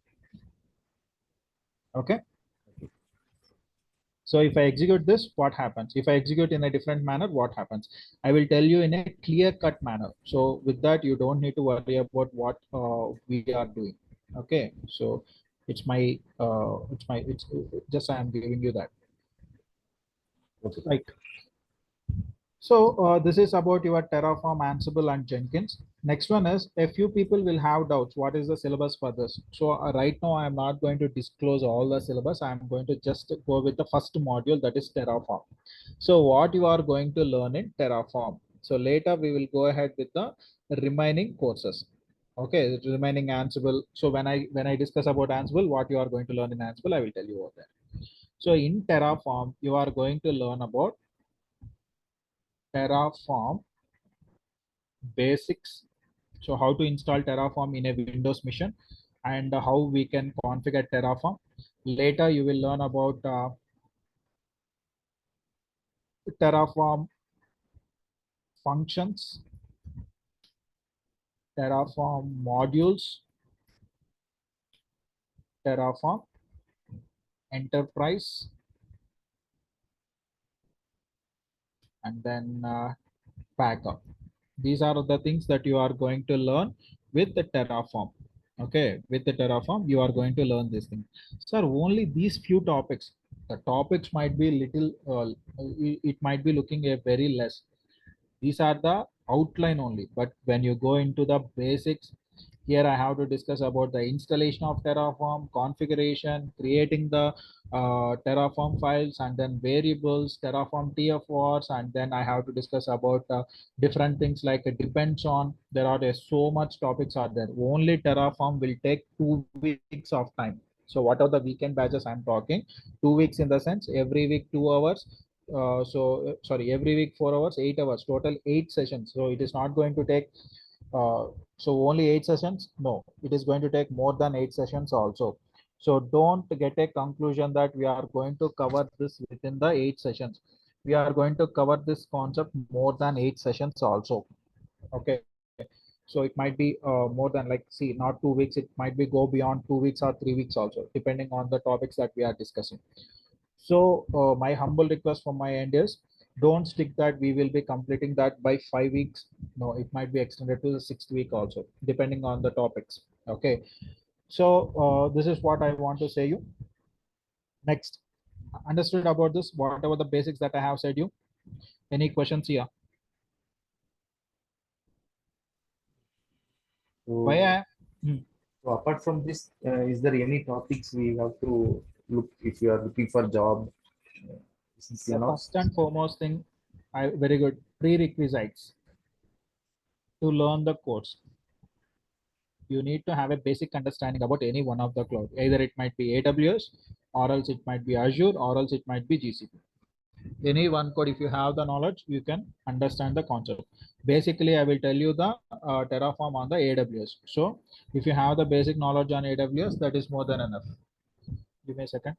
Okay. So if I execute this, what happens? If I execute in a different manner, what happens? I will tell you in a clear cut manner. So with that, you don't need to worry about what we are doing. Okay. So it's just I am giving you that. Okay. Right. So this is about your Terraform, Ansible, and Jenkins. Next one is a few people will have doubts. What is the syllabus for this? So right now I am not going to disclose all the syllabus. I am going to just go with the first module, that is Terraform. So what you are going to learn in Terraform. So later we will go ahead with the remaining courses. Okay, the remaining Ansible. So when I discuss about Ansible, what you are going to learn in Ansible, I will tell you over there. So in Terraform, you are going to learn about Terraform basics. So how to install Terraform in a Windows machine and how we can configure Terraform. Later you will learn about Terraform functions, Terraform modules, Terraform enterprise, and then backup. These are the things that you are going to learn with the Terraform. Okay, with the Terraform, you are going to learn this thing. Sir, only these few topics. The topics might be little, it might be looking a very less. These are the outline only, but when you go into the basics, here I have to discuss about the installation of Terraform, configuration, creating the Terraform files, and then variables, Terraform TFRs, and then I have to discuss about different things like it depends on. There are so much topics are there. Only Terraform will take 2 weeks of time. So what are the weekend batches I'm talking? 2 weeks in the sense every week 2 hours. Sorry, every week 4 hours, 8 hours, total 8 sessions. So it is not going to take so only 8 sessions. No, it is going to take more than 8 sessions also. So don't get a conclusion that we are going to cover this within the 8 sessions. we are going to cover this concept more than 8 sessions also. Okay, so it might be more than, like, see, not 2 weeks, it might be go beyond 2 weeks or 3 weeks also, depending on the topics that we are discussing. So my humble request from my end is, don't stick that we will be completing that by 5 weeks. No, it might be extended to the 6th week also, depending on the topics. Okay, so this is what I want to say you. Next, understood about this, whatever the basics that I have said you? Any questions here? Why So, I, hmm. so apart from this, is there any topics we have to look if you are looking for job? Since you The know, first and foremost thing, I very good prerequisites to learn the course. You need to have a basic understanding about any one of the cloud. Either it might be AWS, or else it might be Azure, or else it might be GCP. Any one code, if you have the knowledge, you can understand the concept. Basically, I will tell you the Terraform on the AWS. So if you have the basic knowledge on AWS, that is more than enough. Give me a second.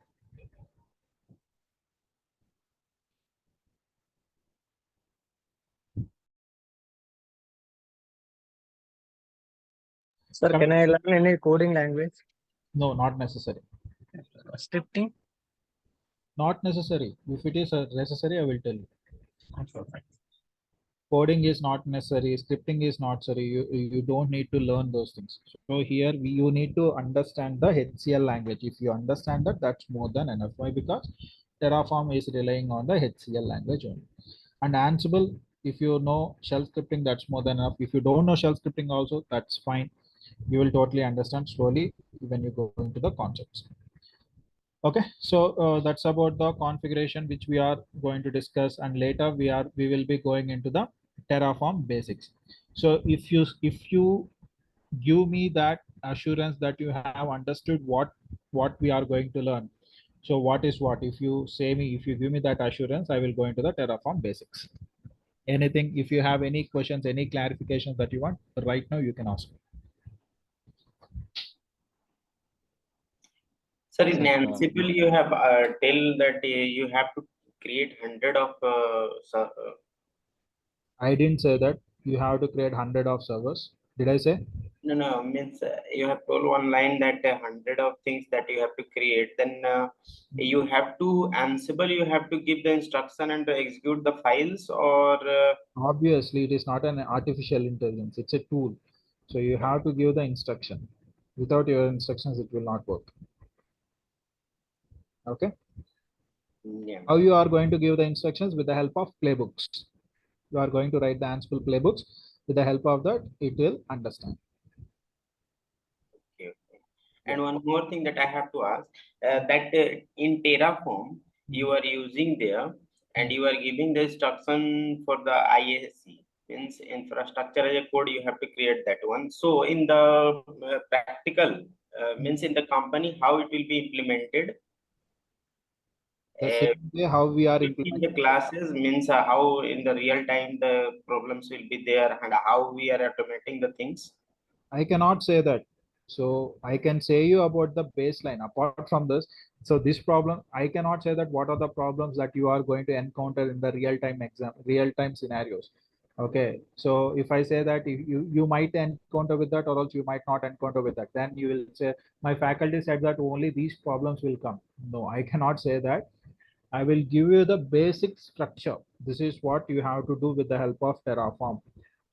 Sir, can I learn any coding language? No, not necessary. Scripting? Not necessary. If it is necessary, I will tell you. Perfect. Coding is not necessary, scripting is not necessary. You don't need to learn those things. So here you need to understand the HCL language. If you understand that, that's more than enough. Why? Because Terraform is relying on the HCL language only. And Ansible, if you know shell scripting, that's more than enough. If you don't know shell scripting also, that's fine. You will totally understand slowly when you go into the concepts. Okay, so that's about the configuration which we are going to discuss, and later we will be going into the Terraform basics. So if you give me that assurance that you have understood what we are going to learn, so what is what, if you say me, if you give me that assurance, I will go into the Terraform basics. Anything, if you have any questions, any clarifications that you want right now, you can ask me. Sir, in Sir, Ansible, you have tell that you have to create 100 of I didn't say that you have to create 100 of servers. Did I say? no, means you have told one line that 100 of things that you have to create. Then you have to Ansible, you have to give the instruction and to execute the files, or Obviously, it is not an artificial intelligence, it's a tool. So you have to give the instruction. Without your instructions, it will not work. Okay. yeah. How you are going to give the instructions? With the help of playbooks. You are going to write the Ansible playbooks. With the help of that, it will understand. Okay. And one more thing that I have to ask, that in Terraform you are using there, and you are giving the instruction for the ISC, means infrastructure as a code, you have to create that one. So in the practical, means in the company, how it will be implemented? The same way how we are In the implementing. classes, means how in the real time the problems will be there, and how we are automating the things. I cannot say that. So I can say you about the baseline. Apart from this, so this problem, I cannot say that what are the problems that you are going to encounter in the real-time exam, real-time scenarios. Okay, so if I say that if you might encounter with that, or else you might not encounter with that, then you will say my faculty said that only these problems will come. No, I cannot say that. I will give you the basic structure. This is what you have to do with the help of Terraform.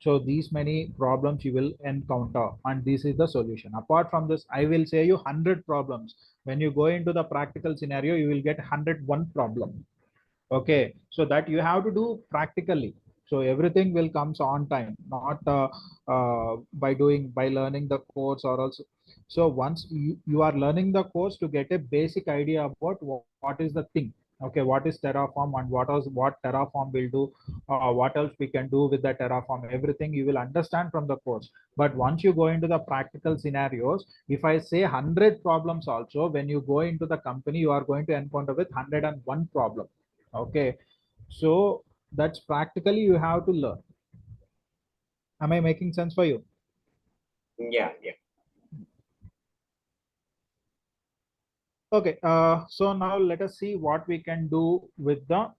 So these many problems you will encounter, and this is the solution. Apart from this, I will say you 100 problems. When you go into the practical scenario, you will get 101 problem. Okay, so that you have to do practically. So everything will comes on time, not by learning the course or also. So once you are learning the course to get a basic idea about what is the thing. Okay, what is Terraform and what Terraform will do, what else we can do with the Terraform, everything you will understand from the course. But once you go into the practical scenarios, if I say 100 problems also, when you go into the company, you are going to encounter with 101 problem. Okay, so that's practically you have to learn. Am I making sense for you? Yeah, yeah. Okay, so now let us see what we can do with the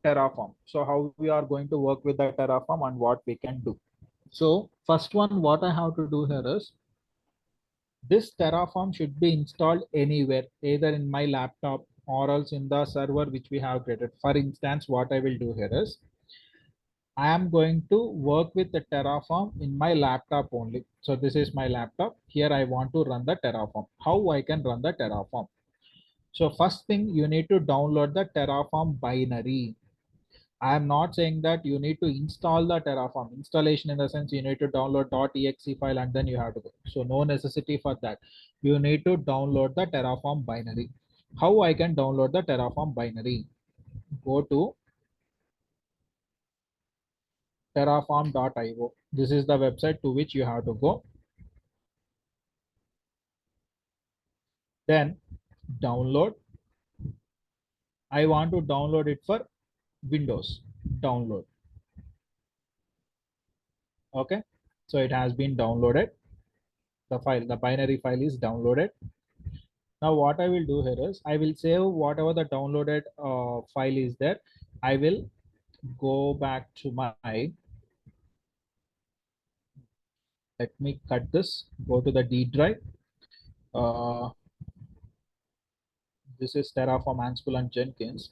Terraform. So how we are going to work with the Terraform and what we can do. So first one, what I have to do here is this Terraform should be installed anywhere, either in my laptop or else in the server which we have created. For instance, what I will do here is I am going to work with the Terraform in my laptop only. So this is my laptop. Here I want to run the Terraform. How I can run the Terraform? So first thing, you need to download the Terraform binary. I am not saying that you need to install the Terraform. Installation in the sense you need to download .exe file and then you have to go. So no necessity for that. You need to download the Terraform binary. How I can download the Terraform binary? Go to terraform.io. This is the website to which you have to go. Then download. I want to download it for Windows. Download. Okay. So it has been downloaded. The binary file is downloaded. Now what I will do here is I will save whatever the downloaded file is there. I will go back to my, let me cut this, go to the D drive. This is Terraform, Ansible and Jenkins.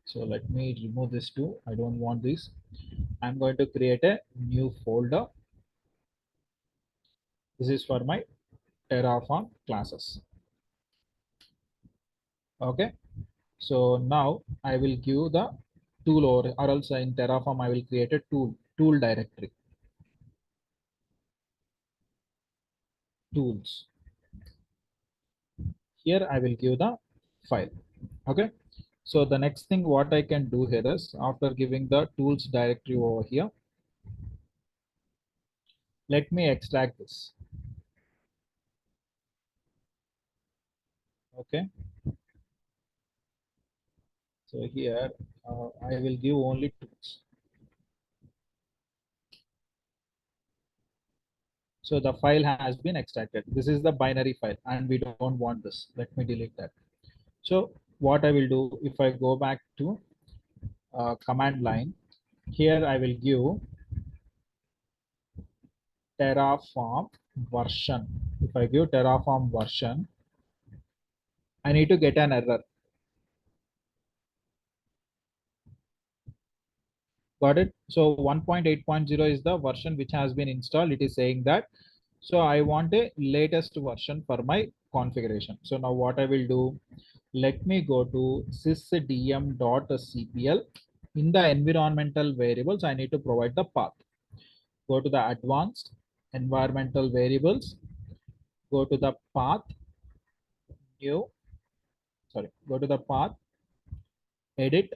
So let me remove this too. I don't want this. I'm going to create a new folder. This is for my Terraform classes. Okay. So now I will give the tool, or else in Terraform I will create a tool directory. Tools. Here I will give the file. Okay. So the next thing what I can do here is, after giving the tools directory over here, let me extract this. Okay. So here I will give only tools. So the file has been extracted. This is the binary file and we don't want this. Let me delete that. So what I will do, if I go back to command line, here I will give Terraform version. If I give Terraform version, I need to get an error. Got it? So 1.8.0 is the version which has been installed. It is saying that. So I want a latest version for my configuration. So now what I will do, let me go to sysdm.cpl. In the environmental variables, I need to provide the path. Go to the advanced environmental variables, go to the path, go to the path, edit.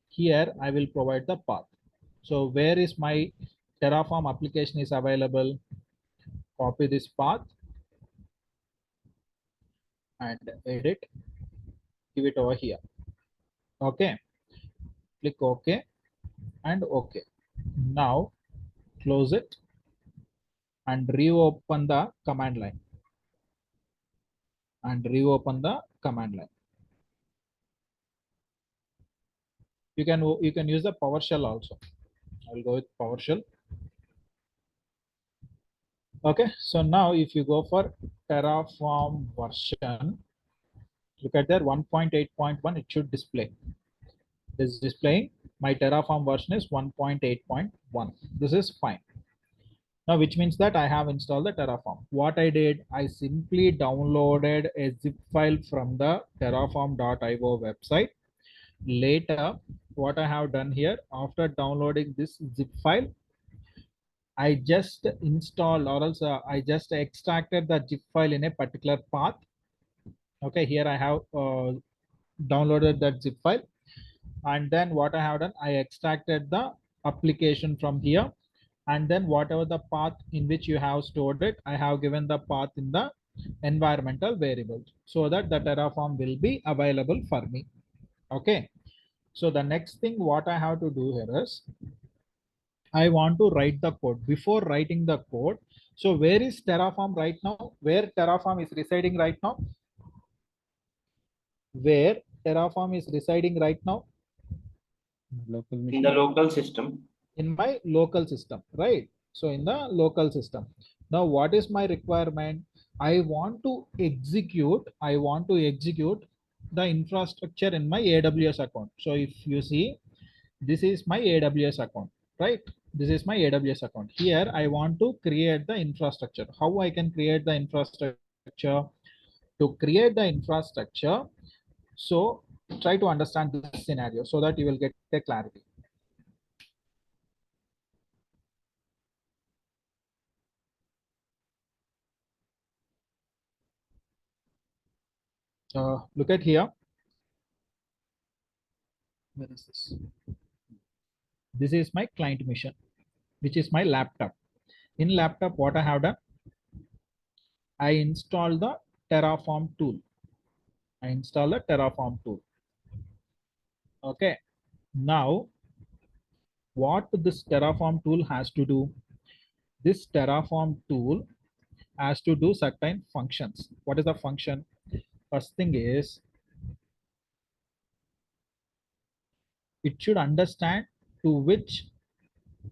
Here I will provide the path. So where is my Terraform application is available? Copy this path and edit, give it over here. Okay, click OK and OK. Now close it and reopen the command line. You can use the PowerShell also. I will go with PowerShell. Okay, so now if you go for Terraform version, look at there 1.8.1, it should display. This is displaying my Terraform version is 1.8.1. This is fine. Now, which means that I have installed the Terraform. What I did, I simply downloaded a zip file from the terraform.io website. Later, what I have done here, after downloading this zip file, I just installed, or else I just extracted the zip file in a particular path. Okay, here I have downloaded that zip file. And then what I have done, I extracted the application from here. And then whatever the path in which you have stored it, I have given the path in the environmental variables so that the Terraform will be available for me. Okay. So the next thing what I have to do here is I want to write the code. Before writing the code, so where is Terraform right now? Where Terraform is residing right now? Where Terraform is residing right now? Local In machine. the local system. In my local system, right? So in the local system. Now, what is my requirement? I want to execute the infrastructure in my AWS account. So if you see, this is my AWS account, right? This is my AWS account. Here, I want to create the infrastructure. How I can create the infrastructure? To create the infrastructure, so try to understand this scenario so that you will get a clarity. Look at here. Where is this? This is my client mission, which is my laptop. In laptop, what I have done, I install the Terraform tool. I install the Terraform tool. Okay. Now, what this Terraform tool has to do? This Terraform tool has to do certain functions. What is the function? First thing is, it should understand to which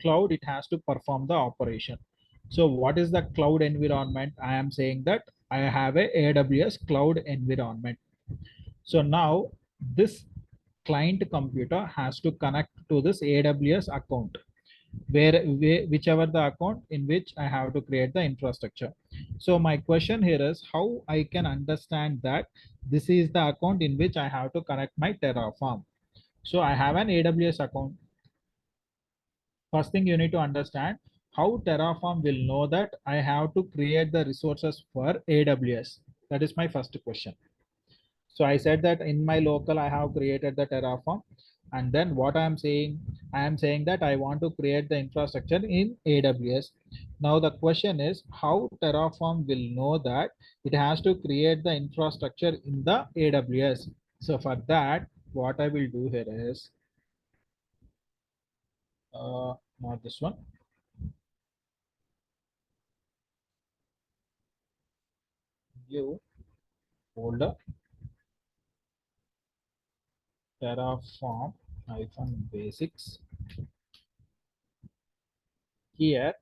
cloud it has to perform the operation. So what is the cloud environment? I am saying that I have a AWS cloud environment. So now this client computer has to connect to this AWS account, whichever the account in which I have to create the infrastructure. So my question here is how I can understand that this is the account in which I have to connect my Terraform. So I have an AWS account. First thing you need to understand how Terraform will know that I have to create the resources for AWS. That is my first question. So I said that in my local, I have created the Terraform. And then what I am saying that I want to create the infrastructure in AWS. Now the question is how Terraform will know that it has to create the infrastructure in the AWS. So for that, what I will do here is, not this one. New folder Terraform -basics. Here,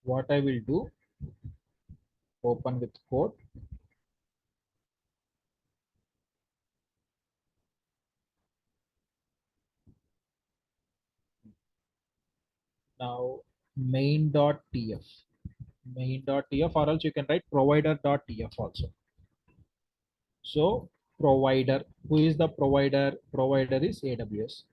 what I will do, open with code. Now main.tf, main.tf, or else you can write provider.tf also. So provider, who is the provider? Provider is AWS.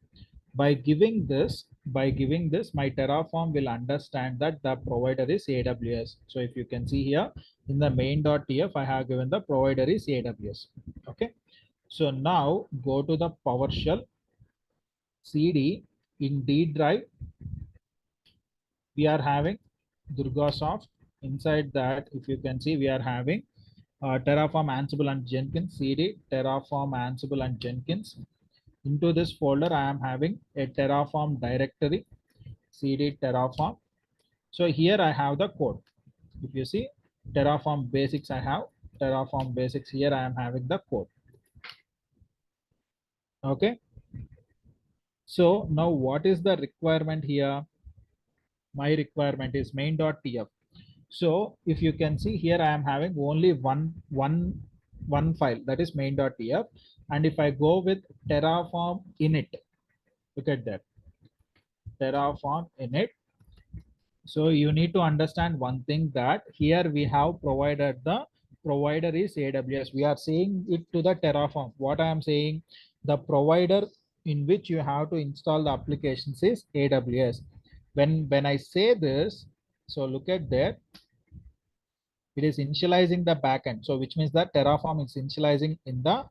By giving this, my Terraform will understand that the provider is AWS. So if you can see here in the main.tf, I have given the provider is AWS. Okay. So now go to the PowerShell CD. In D drive, we are having DurgaSoft. Inside that, if you can see, we are having Terraform, Ansible, and Jenkins. CD Terraform, Ansible, and Jenkins. Into this folder, I am having a Terraform directory. CD Terraform. So here I have the code. If you see Terraform basics, I have Terraform basics. Here I am having the code. Okay. So now what is the requirement here? My requirement is main.tf. So if you can see here, I am having only one file, that is main.tf. And if I go with Terraform init, look at that, Terraform init. So you need to understand one thing, that here we have provided the provider is AWS. We are saying it to the Terraform. What I am saying, the provider in which you have to install the applications is AWS. When I say this, so look at that, it is initializing the backend. So which means that Terraform is initializing in that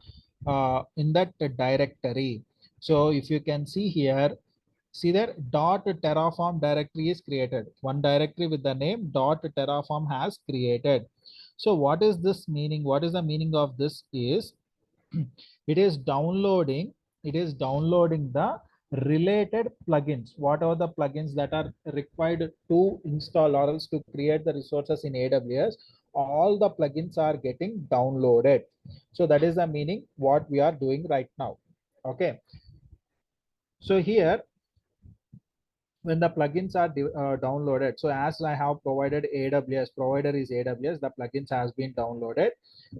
directory. So if you can see here, see there .terraform directory is created. One directory with the name .terraform has created. So what is this meaning? What is the meaning of this is it is downloading the related plugins. What are the plugins that are required to install or else to create the resources in AWS? All the plugins are getting downloaded. So that is the meaning what we are doing right now. Okay. So here, when the plugins are downloaded, so as I have provided AWS, provider is AWS, the plugins has been downloaded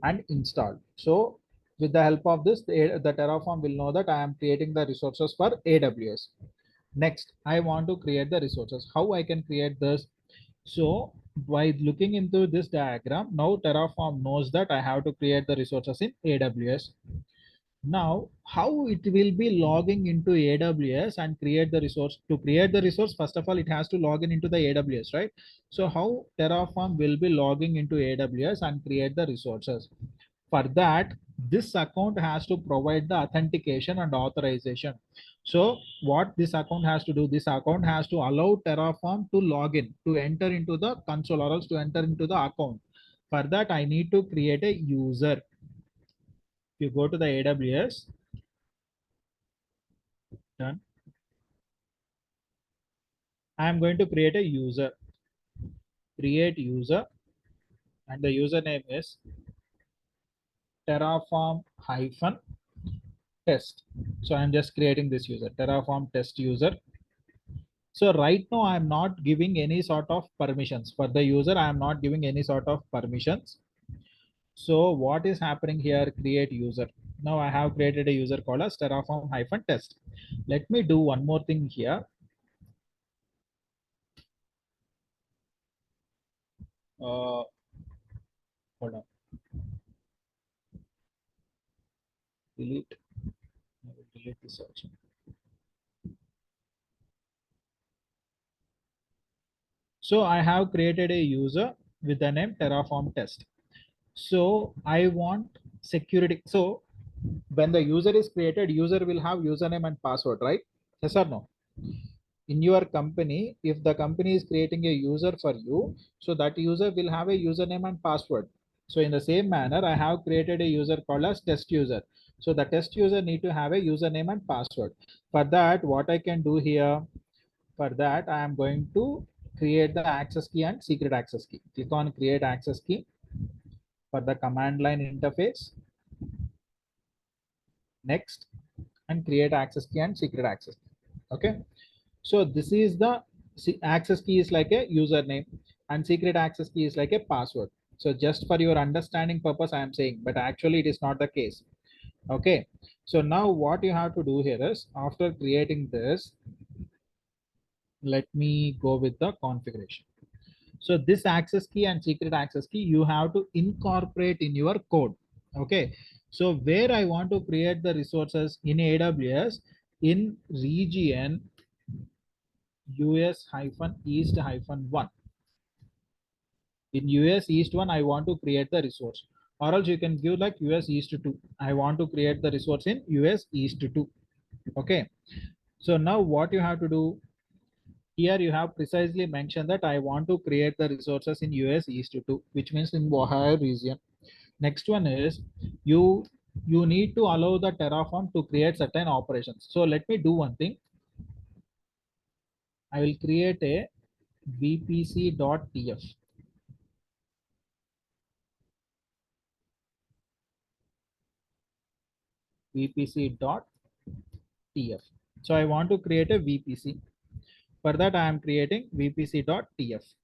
and installed. So with the help of this, the Terraform will know that I am creating the resources for AWS. Next, I want to create the resources. How I can create this? So by looking into this diagram, now Terraform knows that I have to create the resources in AWS. Now, how it will be logging into AWS and create the resource? To create the resource, first of all, it has to log in into the AWS, right? So how Terraform will be logging into AWS and create the resources? For that, this account has to provide the authentication and authorization. So what this account has to do, this account has to allow Terraform to log in, to enter into the console, or else to enter into the account. For that, I need to create a user. If you go to the AWS, done. I am going to create a user, create user, and the username is Terraform hyphen test. So I'm just creating this user, Terraform test user. So right now I'm not giving any sort of permissions for the user. I am not giving any sort of permissions. So what is happening here? Create user. Now I have created a user called as Terraform hyphen test. Let me do one more thing here. Hold on. Delete. I will delete this also. So I have created a user with the name Terraform test. So I want security. So when the user is created, user will have username and password, right? Yes or no? In your company, if the company is creating a user for you, so that user will have a username and password. So in the same manner, I have created a user called as test user. So the test user need to have a username and password. For that, what I can do here, for that, I am going to create the access key and secret access key. Click on create access key for the command line interface. Next, and create access key and secret access key. Okay. So this is the access key is like a username and secret access key is like a password. So just for your understanding purpose, I am saying, but actually it is not the case. Okay. So now what you have to do here is, after creating this, let me go with the configuration. So this access key and secret access key, you have to incorporate in your code. Okay. So where I want to create the resources in AWS, in region US-East-1. In US East 1, I want to create the resource, or else you can give like US East 2. I want to create the resource in US East 2. Okay. So now what you have to do here, you have precisely mentioned that I want to create the resources in US East 2, which means in Ohio region. Next one is you need to allow the Terraform to create certain operations. So let me do one thing. I will create a vpc.tf. vpc.tf. So I want to create a VPC. For that, I am creating vpc.tf.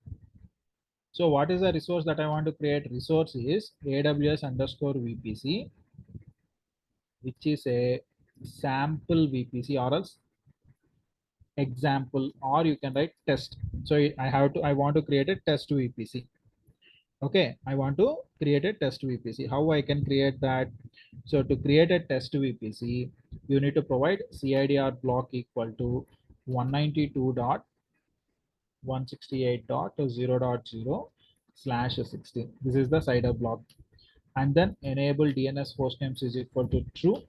So what is the resource that I want to create? Resource is AWS underscore VPC, which is a sample VPC, or else example, or you can write test. So I want to create a test VPC. Okay, I want to create a test VPC. How I can create that? So to create a test VPC, you need to provide CIDR block equal to 192.168.0.0/16. This is the CIDR block. And then enable DNS hostnames is equal to true.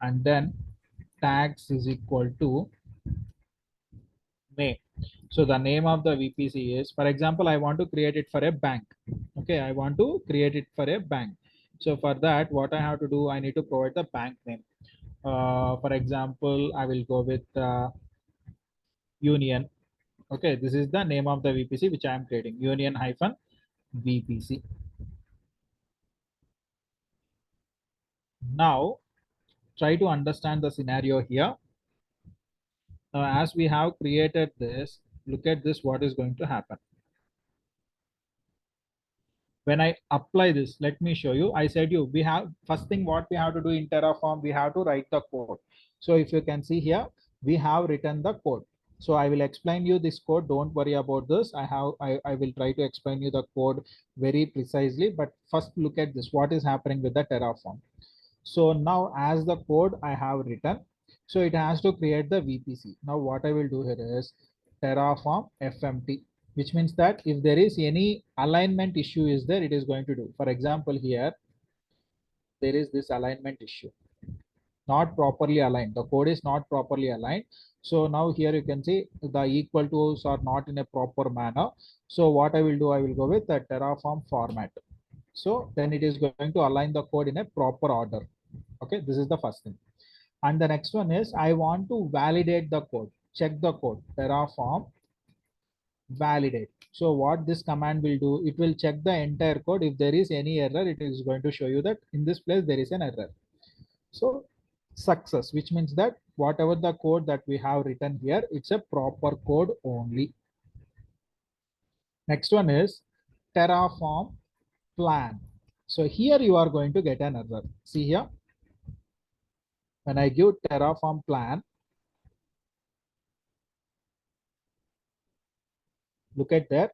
And then tags is equal to name. So the name of the VPC is, for example, I want to create it for a bank. Okay, I want to create it for a bank. So for that, what I have to do, I need to provide the bank name. For example, I will go with Union. Okay, this is the name of the VPC which I am creating, Union hyphen VPC. Now, try to understand the scenario here. Now, as we have created this, look at this, what is going to happen. When I apply this, let me show you. I said we have, first thing what we have to do in Terraform, we have to write the code. So if you can see here, we have written the code. So I will explain you this code. Don't worry about this. I will try to explain you the code very precisely. But first look at this. What is happening with the Terraform? So now as the code I have written, so it has to create the VPC. Now what I will do here is Terraform FMT, which means that if there is any alignment issue is there, it is going to do. For example, here, there is this alignment issue, not properly aligned. The code is not properly aligned. So now here you can see the equal to's are not in a proper manner. So what I will do, I will go with the Terraform format. So then it is going to align the code in a proper order. Okay, this is the first thing. And the next one is I want to validate the code, check the code, Terraform validate. So what this command will do, it will check the entire code. If there is any error, it is going to show you that in this place there is an error. So success, which means that whatever the code that we have written here, it's a proper code only. Next one is Terraform plan. So here you are going to get an error. See here, when I give Terraform plan, look at there.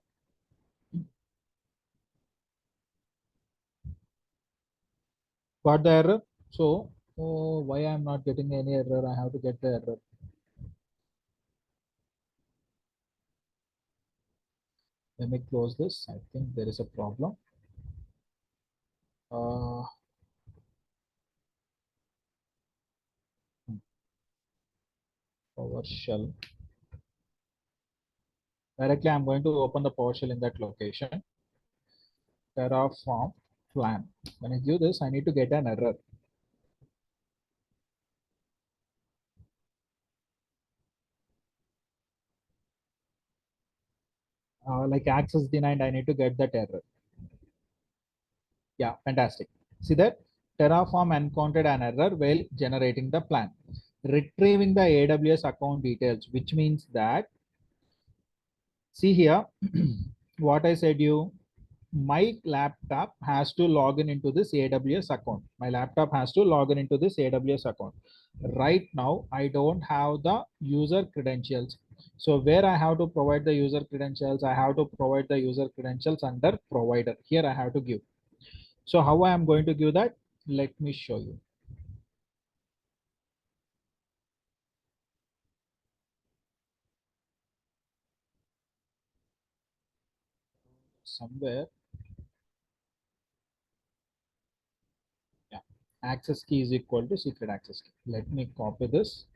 Got the error? So, oh, why I'm not getting any error? I have to get the error. Let me close this. I think there is a problem. PowerShell. Directly, I'm going to open the PowerShell in that location. Terraform plan. When I do this, I need to get an error. Like access denied, I need to get that error. Yeah, fantastic. See that Terraform encountered an error while generating the plan, retrieving the AWS account details, which means that, see here, what I said my laptop has to log in into this AWS account. My laptop has to log in into this AWS account. Right now, I don't have the user credentials. So where I have to provide the user credentials, I have to provide the user credentials under provider. Here I have to give. So how I am going to give that? Let me show you. Somewhere. Yeah. Access key is equal to secret access key. Let me copy this.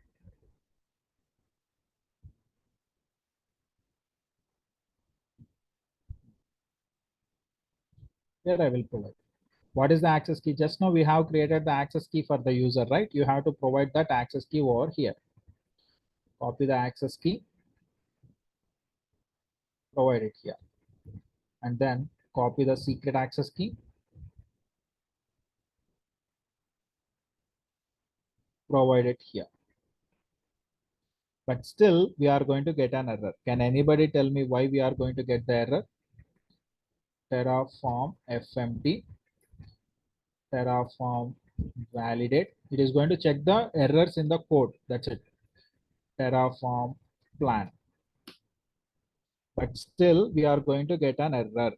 Here I will provide. What is the access key? Just now we have created the access key for the user, right? You have to provide that access key over here. Copy the access key, provide it here. And then copy the secret access key, provide it here. But still we are going to get an error. Can anybody tell me why we are going to get the error? Terraform FMT, Terraform validate. It is going to check the errors in the code. That's it. Terraform plan. But still we are going to get an error.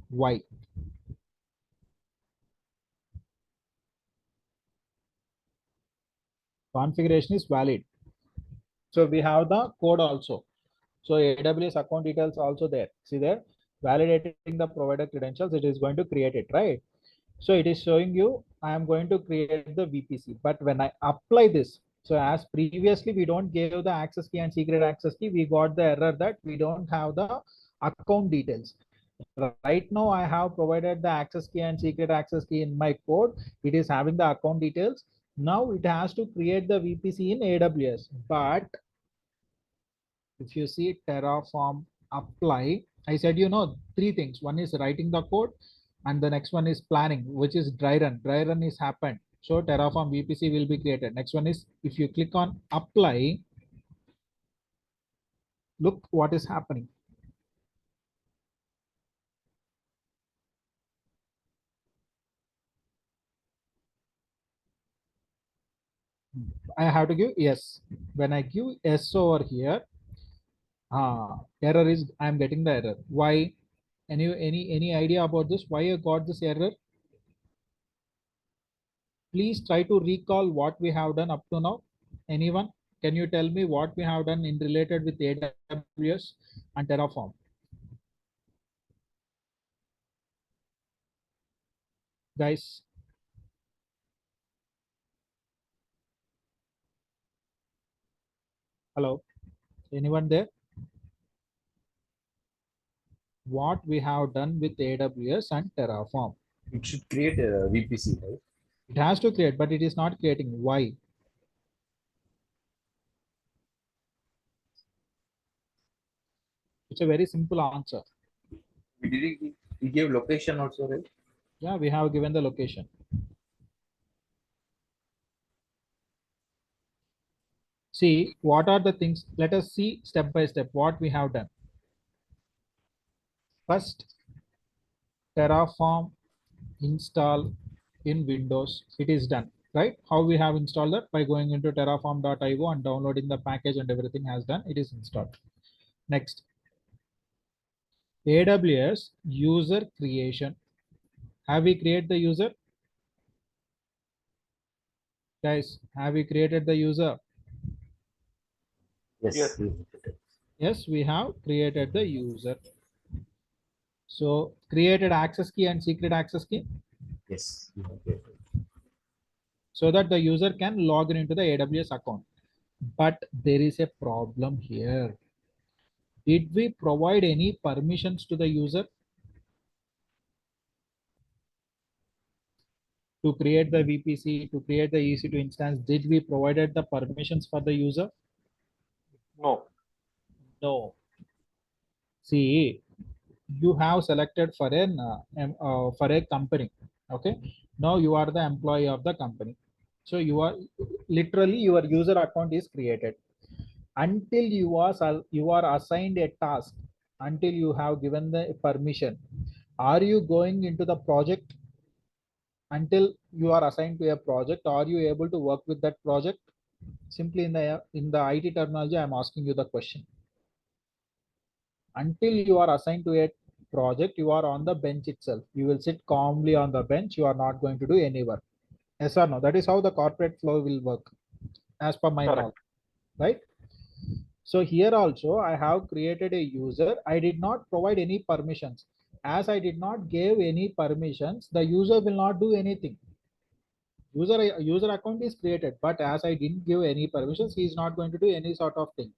Why? Configuration is valid. So we have the code also. So AWS account details also there. See there, validating the provider credentials, it is going to create it, right? So it is showing you, I am going to create the VPC. But when I apply this, so as previously we don't give the access key and secret access key, we got the error that we don't have the account details. Right now I have provided the access key and secret access key in my code. It is having the account details. Now it has to create the VPC in AWS. But if you see Terraform apply, I said, three things. One is writing the code, and the next one is planning, which is dry run. Dry run is happened. So Terraform VPC will be created. Next one is, if you click on apply, look what is happening. I have to give yes. When I give yes over here, error is I'm getting the error. Why? Any idea about this? Why I got this error? Please try to recall what we have done up to now. Anyone? Can you tell me what we have done in related with AWS and Terraform? Guys, hello, anyone there? What we have done with AWS and Terraform? It should create a VPC, right? It has to create, but it is not creating. Why? It's a very simple answer. We gave location also, right? Yeah, we have given the location. See, what are the things? Let us see step by step what we have done. First, Terraform install in Windows. It is done, right? How we have installed that? By going into terraform.io and downloading the package and everything has done. It is installed. Next, AWS user creation. Have we created the user? Guys, have we created the user? Yes. Yes, we have created the user. So created access key and secret access key. Yes. Okay. So that the user can log in into the AWS account. But there is a problem here. Did we provide any permissions to the user to create the VPC, to create the EC2 instance? Did we provided the permissions for the user? No. No. See, you have selected for for a company. Okay. Now you are the employee of the company. So you are literally your user account is created. Until you are assigned a task, until you have given the permission, are you going into the project? Until you are assigned to a project, are you able to work with that project? Simply in the IT terminology, I'm asking you the question. Until you are assigned to a project, you are on the bench itself. You will sit calmly on the bench. You are not going to do any work. Yes or no? That is how the corporate flow will work, as per my knowledge, right? So here also I have created a user. I did not provide any permissions. As I did not give any permissions, the user will not do anything. User account is created, but as I didn't give any permissions, he is not going to do any sort of thing.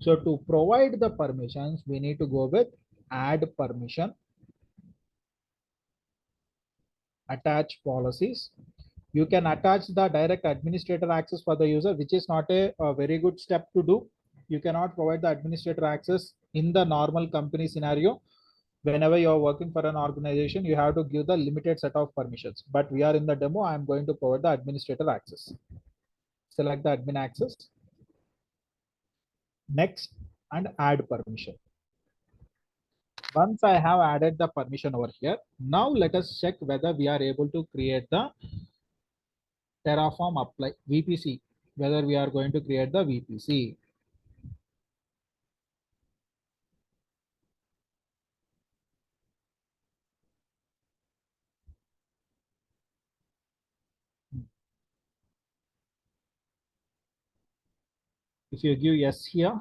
So to provide the permissions, we need to go with add permission, attach policies. You can attach the direct administrator access for the user, which is not a very good step to do. You cannot provide the administrator access in the normal company scenario. Whenever you are working for an organization, you have to give the limited set of permissions. But we are in the demo. I am going to provide the administrator access. Select the admin access. Next, and add permission. Once I have added the permission over here, now let us check whether we are able to create the Terraform apply VPC, whether we are going to create the VPC. If you give yes here,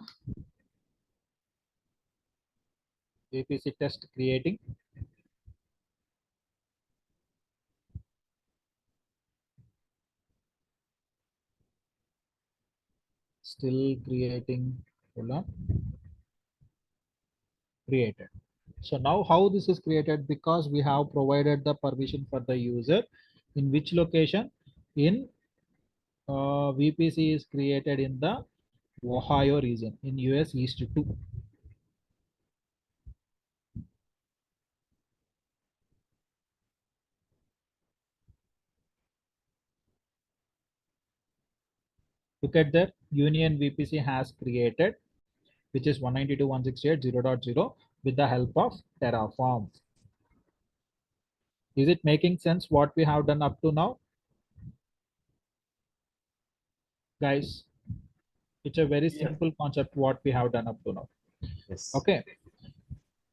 VPC test creating. Still creating. Hold on. Created. So now how this is created? Because we have provided the permission for the user. In which location? In VPC is created in the Ohio region in US East 2. Look at that, Union VPC has created. which is 192.168.0.0 with the help of Terraform. Is it making sense what we have done up to now? Guys, it's a very simple concept what we have done up to now. Yes. Okay.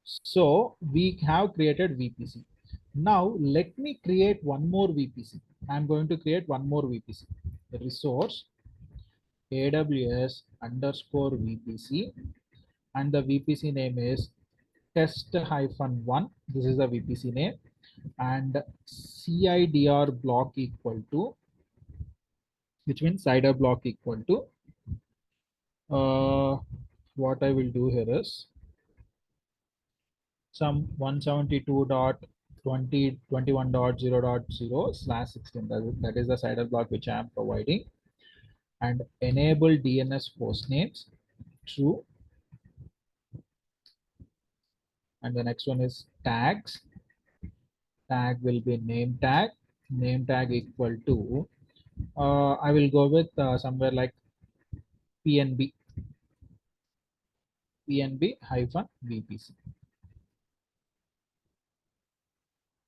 So we have created VPC. Now let me create one more VPC. I'm going to create one more VPC. The resource AWS underscore VPC, and the VPC name is test-1. This is the VPC name, and CIDR block equal to, which means CIDR block equal to what I will do here is some 172.20.21.0.0/16. That is the CIDR block which I am providing, and enable DNS hostnames true. And the next one is tags. Tag will be name tag. Name tag equal to I will go with somewhere like PNB hyphen VPC.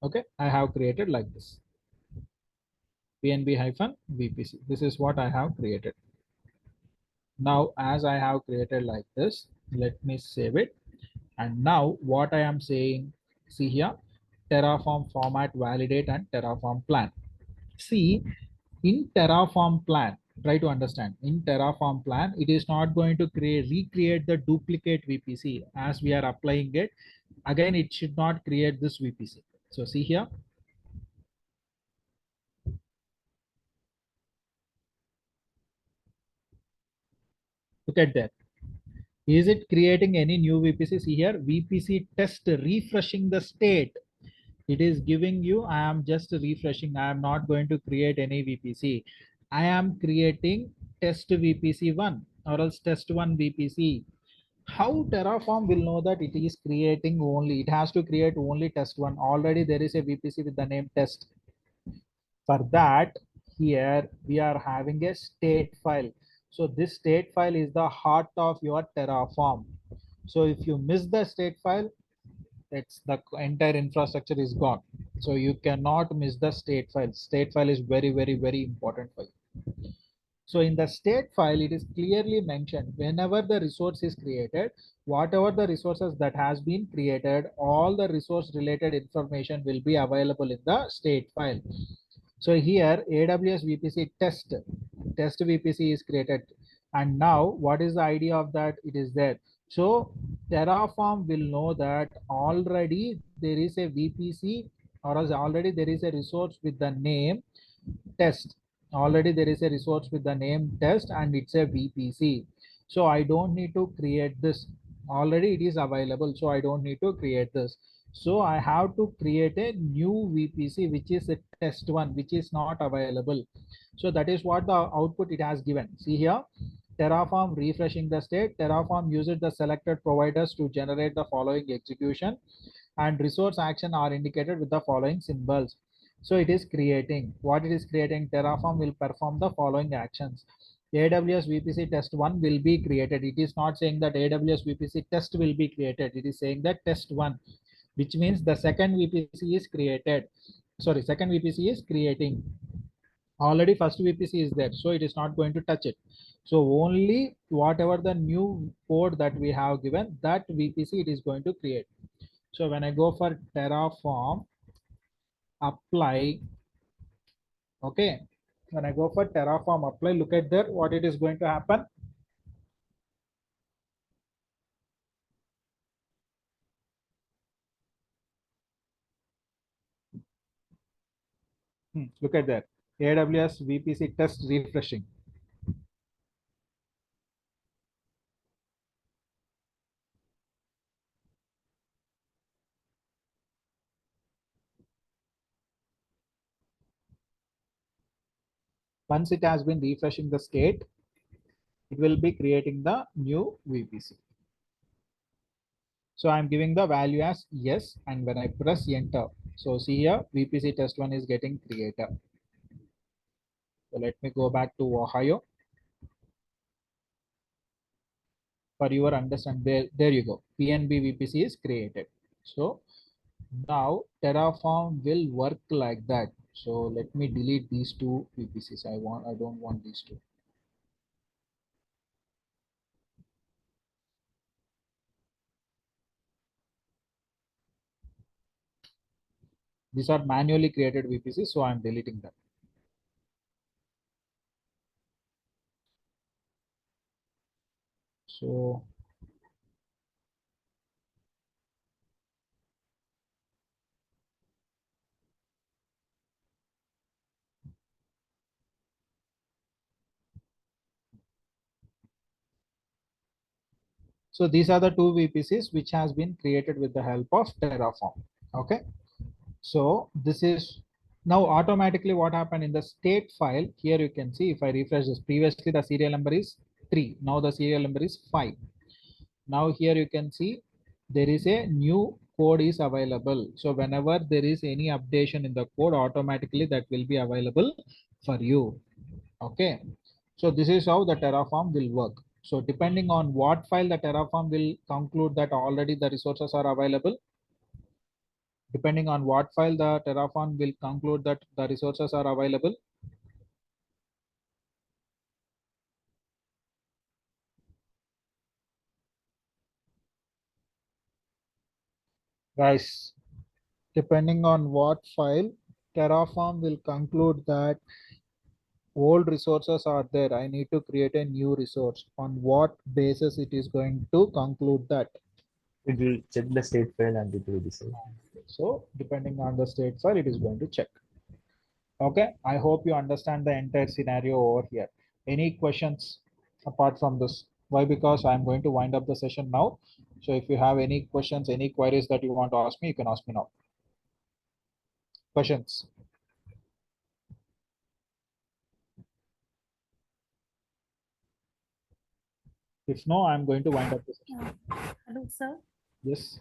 Okay, I have created like this. PNB hyphen VPC. This is what I have created. Now, as I have created like this, let me save it. And now what I am saying, see here, Terraform format validate and Terraform plan. See, in Terraform plan, try to understand, in Terraform plan, it is not going to recreate the duplicate VPC as we are applying it. Again, it should not create this VPC. So see here. Look at that. Is it creating any new VPC? See here, VPC test refreshing the state. It is giving you, I am just refreshing. I am not going to create any VPC. I am creating test VPC1 or else test1 VPC. How Terraform will know that it is creating only, it has to create only test1. Already there is a VPC with the name test. For that, here we are having a state file. So this state file is the heart of your Terraform. So if you miss the state file, it's the entire infrastructure is gone. So you cannot miss the state file. State file is very, very, very important for you. So in the state file, it is clearly mentioned whenever the resource is created, whatever the resources that has been created, all the resource related information will be available in the state file. So here AWS VPC test VPC is created. And now what is the idea of that? It is there. So Terraform will know that already there is a VPC or else already there is a resource with the name test. Already there is a resource with the name test and it's a VPC. So I don't need to create this. Already it is available. So I don't need to create this. So I have to create a new VPC, which is a test1, which is not available. So that is what the output it has given. See here, Terraform refreshing the state. Terraform uses the selected providers to generate the following execution, and resource action are indicated with the following symbols. So it is creating, what it is creating, Terraform will perform the following actions. AWS VPC test1 will be created. It is not saying that AWS VPC test will be created. It is saying that test1, which means the second VPC is created. Sorry, second VPC is creating. Already first VPC is there, so it is not going to touch it. So only whatever the new code that we have given, that VPC it is going to create. So when I go for Terraform apply, okay, when I go for Terraform apply, look at there, what it is going to happen. Look at that, AWS VPC test refreshing. Once it has been refreshing the state, it will be creating the new VPC. So I'm giving the value as yes, and when I press enter, so see here VPC test1 is getting created. So let me go back to Ohio. for your understand. There you go. PNB VPC is created. So now Terraform will work like that. So let me delete these two VPCs. I don't want these two. These are manually created VPCs, so I'm deleting them. So these are the two VPCs which has been created with the help of Terraform. Okay. So this is now automatically what happened in the state file. Here you can see if I refresh this, previously the serial number is 3. Now the serial number is 5. Now here you can see there is a new code is available. So whenever there is any updation in the code, automatically that will be available for you. Okay. So this is how the Terraform will work. So depending on what file the Terraform will conclude that already the resources are available. Depending on what file the Terraform will conclude that the resources are available. Guys, depending on what file Terraform will conclude that old resources are there, I need to create a new resource. On what basis it is going to conclude that? It will check the state file and it will decide. So depending on the state file, it is going to check. Okay, I hope you understand the entire scenario over here. Any questions apart from this? Why? Because I'm going to wind up the session now. So if you have any questions, any queries that you want to ask me, you can ask me now. Questions? If no, I'm going to wind up the session. Hello, sir. Yes.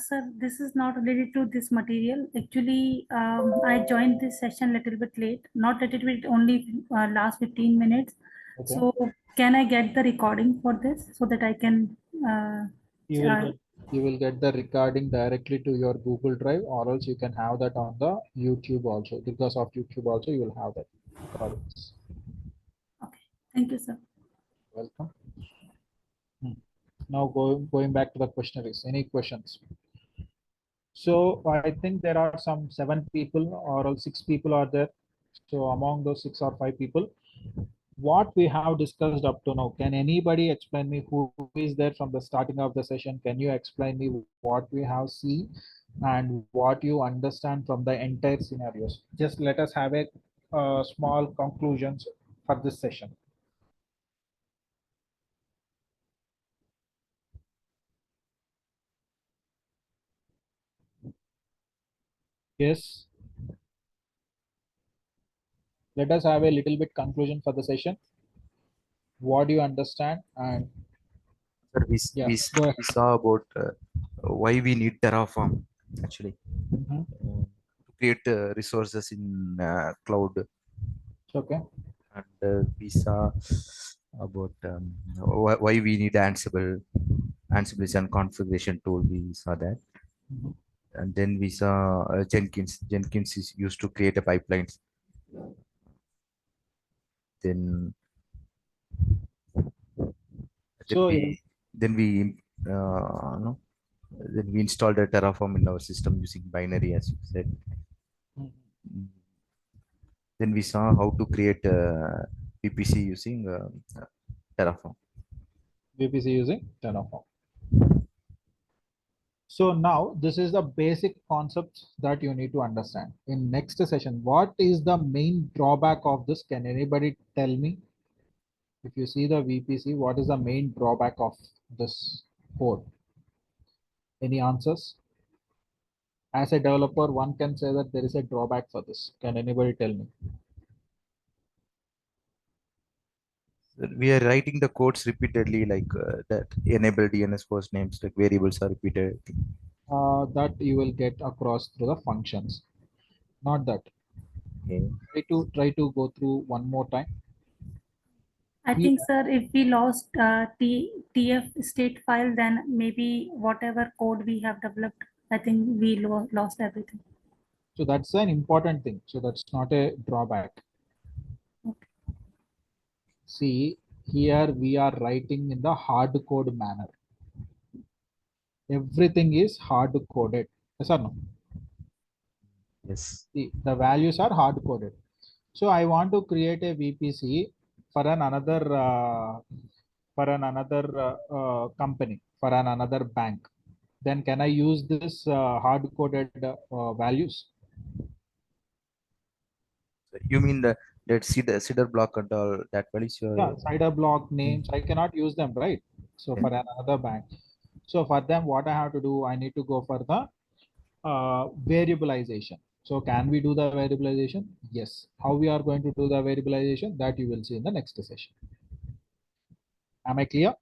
Sir, this is not related to this material. Actually, I joined this session a little bit late. Not little bit, only last 15 minutes. Okay. So can I get the recording for this so that I can? You will get the recording directly to your Google Drive, or else you can have that on the YouTube also. DURGASOFT YouTube also, you will have that recordings. Okay. Thank you, sir. Welcome. Now going back to the questionnaires. Any questions? So I think there are some 7 people or 6 people are there. So among those 6 or 5 people, what we have discussed up to now, can anybody explain me who is there from the starting of the session? Can you explain me what we have seen and what you understand from the entire scenarios? Just let us have a small conclusions for this session. Yes. Let us have a little bit conclusion for the session. What do you understand? And Sir, yeah, we saw about why we need Terraform actually to create resources in cloud. Okay. And we saw about why we need Ansible. Ansible is a configuration tool. We saw that. And then we saw Jenkins. Jenkins is used to create a pipelines. Then So then we no, then we installed a Terraform in our system using binary, as you said. Then we saw how to create VPC using Terraform. VPC using Terraform. So now this is the basic concepts that you need to understand. In next session, what is the main drawback of this? Can anybody tell me? If you see the VPC, what is the main drawback of this code? Any answers? As a developer, one can say that there is a drawback for this. Can anybody tell me? We are writing the codes repeatedly, like that enable DNS host names, like variables are repeated. That you will get across through the functions, not that. Okay. Try to go through one more time. I think, sir, if we lost TF state file, then maybe whatever code we have developed, I think we lost everything. So that's an important thing. So that's not a drawback. See, here we are writing in the hard code manner. Everything is hard coded. Yes or no? Yes. See, the values are hard coded. So I want to create a VPC for another company, for another bank. Then can I use this hard coded values? You mean that cedar block and all that values Yeah, your cider block names, I cannot use them, right? So for another bank. So for them, what I have to do, I need to go for the variabilization. So can we do the variabilization? Yes. How we are going to do the variabilization, that you will see in the next session. Am I clear?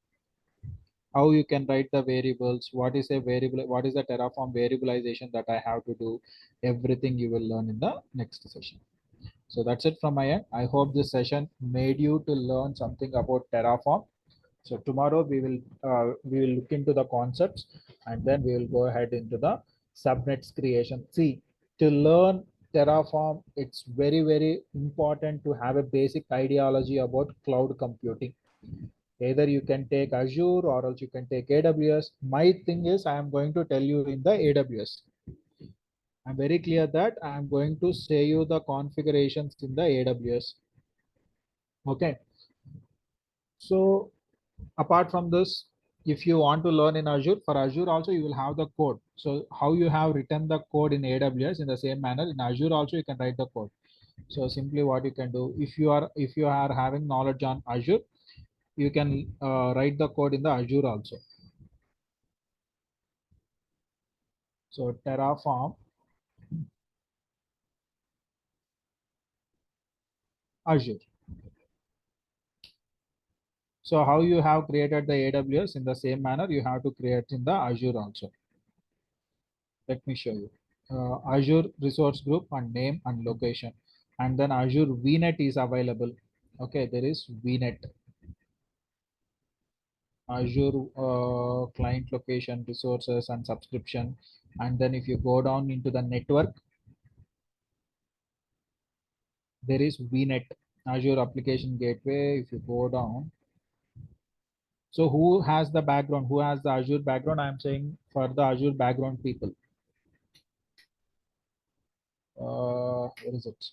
How you can write the variables, what is a variable, what is the Terraform variabilization that I have to do, everything you will learn in the next session. So that's it from my end. I hope this session made you to learn something about Terraform. So tomorrow we will look into the concepts, and then we will go ahead into the subnets creation. See, to learn Terraform, it's very important to have a basic ideology about cloud computing. Either you can take Azure or else you can take AWS. My thing is, I am going to tell you in the AWS. I'm very clear that I'm going to say you the configurations in the AWS. Okay. So apart from this, if you want to learn in Azure, for Azure also you will have the code. So how you have written the code in AWS, in the same manner in Azure also you can write the code. So simply what you can do, if you are having knowledge on Azure, you can write the code in the Azure also. So Terraform Azure. So how you have created the AWS, in the same manner you have to create in the Azure also. Let me show you. Azure resource group and name and location, and then Azure VNet is available. Okay, there is VNet, Azure client location, resources and subscription. And then if you go down into the network, there is VNet, Azure application gateway. If you go down, so who has the background, who has the Azure background? I'm saying for the Azure background people. Where is it?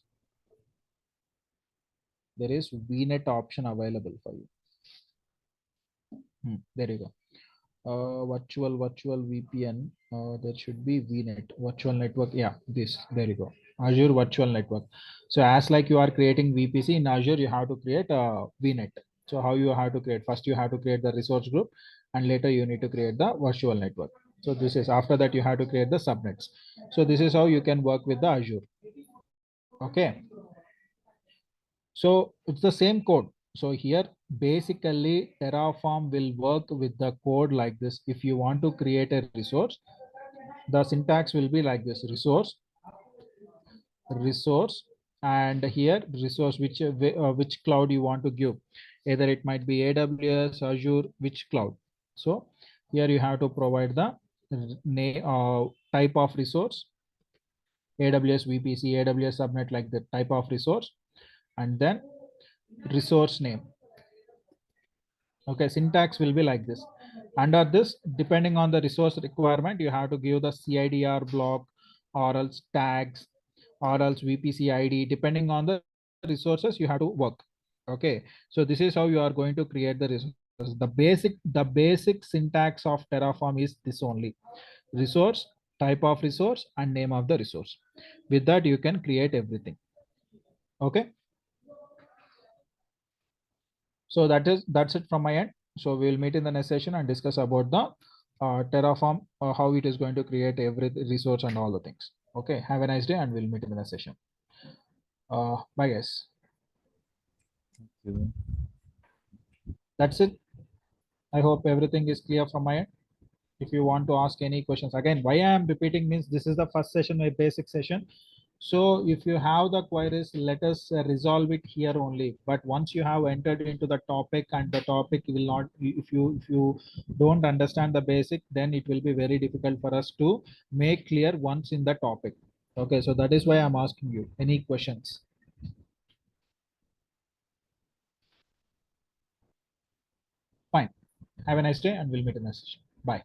There is VNet option available for you. There you go. Virtual VPN. There should be VNet, virtual network. Yeah, this, there you go. Azure virtual network. So as like you are creating VPC in Azure, you have to create a VNet. So how you have to create? First you have to create the resource group, and later you need to create the virtual network. So this is, after that you have to create the subnets. So this is how you can work with the Azure. Okay. So it's the same code. So here basically Terraform will work with the code like this. If you want to create a resource, the syntax will be like this: resource, and here resource, which cloud you want to give. Either it might be AWS, Azure, which cloud. So here you have to provide the type of resource, AWS VPC, AWS subnet, like the type of resource, and then resource name. Okay, syntax will be like this. Under this, depending on the resource requirement, you have to give the CIDR block, or else tags, or else VPC ID. Depending on the resources, you have to work. Okay, so this is how you are going to create the resources. The basic syntax of Terraform is this only: resource, type of resource, and name of the resource. With that, you can create everything. Okay. So that's it from my end. So we'll meet in the next session and discuss about the Terraform, how it is going to create every resource and all the things. Okay, have a nice day, and we'll meet in the next session. Bye guys. Thank you. That's it. I hope everything is clear from my end. If you want to ask any questions, again, why I am repeating means this is the first session, a basic session. So if you have the queries, let us resolve it here only. But once you have entered into the topic and the topic will not, if you don't understand the basic, then it will be very difficult for us to make clear once in the topic. Okay, so that is why I'm asking you. Any questions? Fine. Have a nice day and we'll meet in the session. Bye.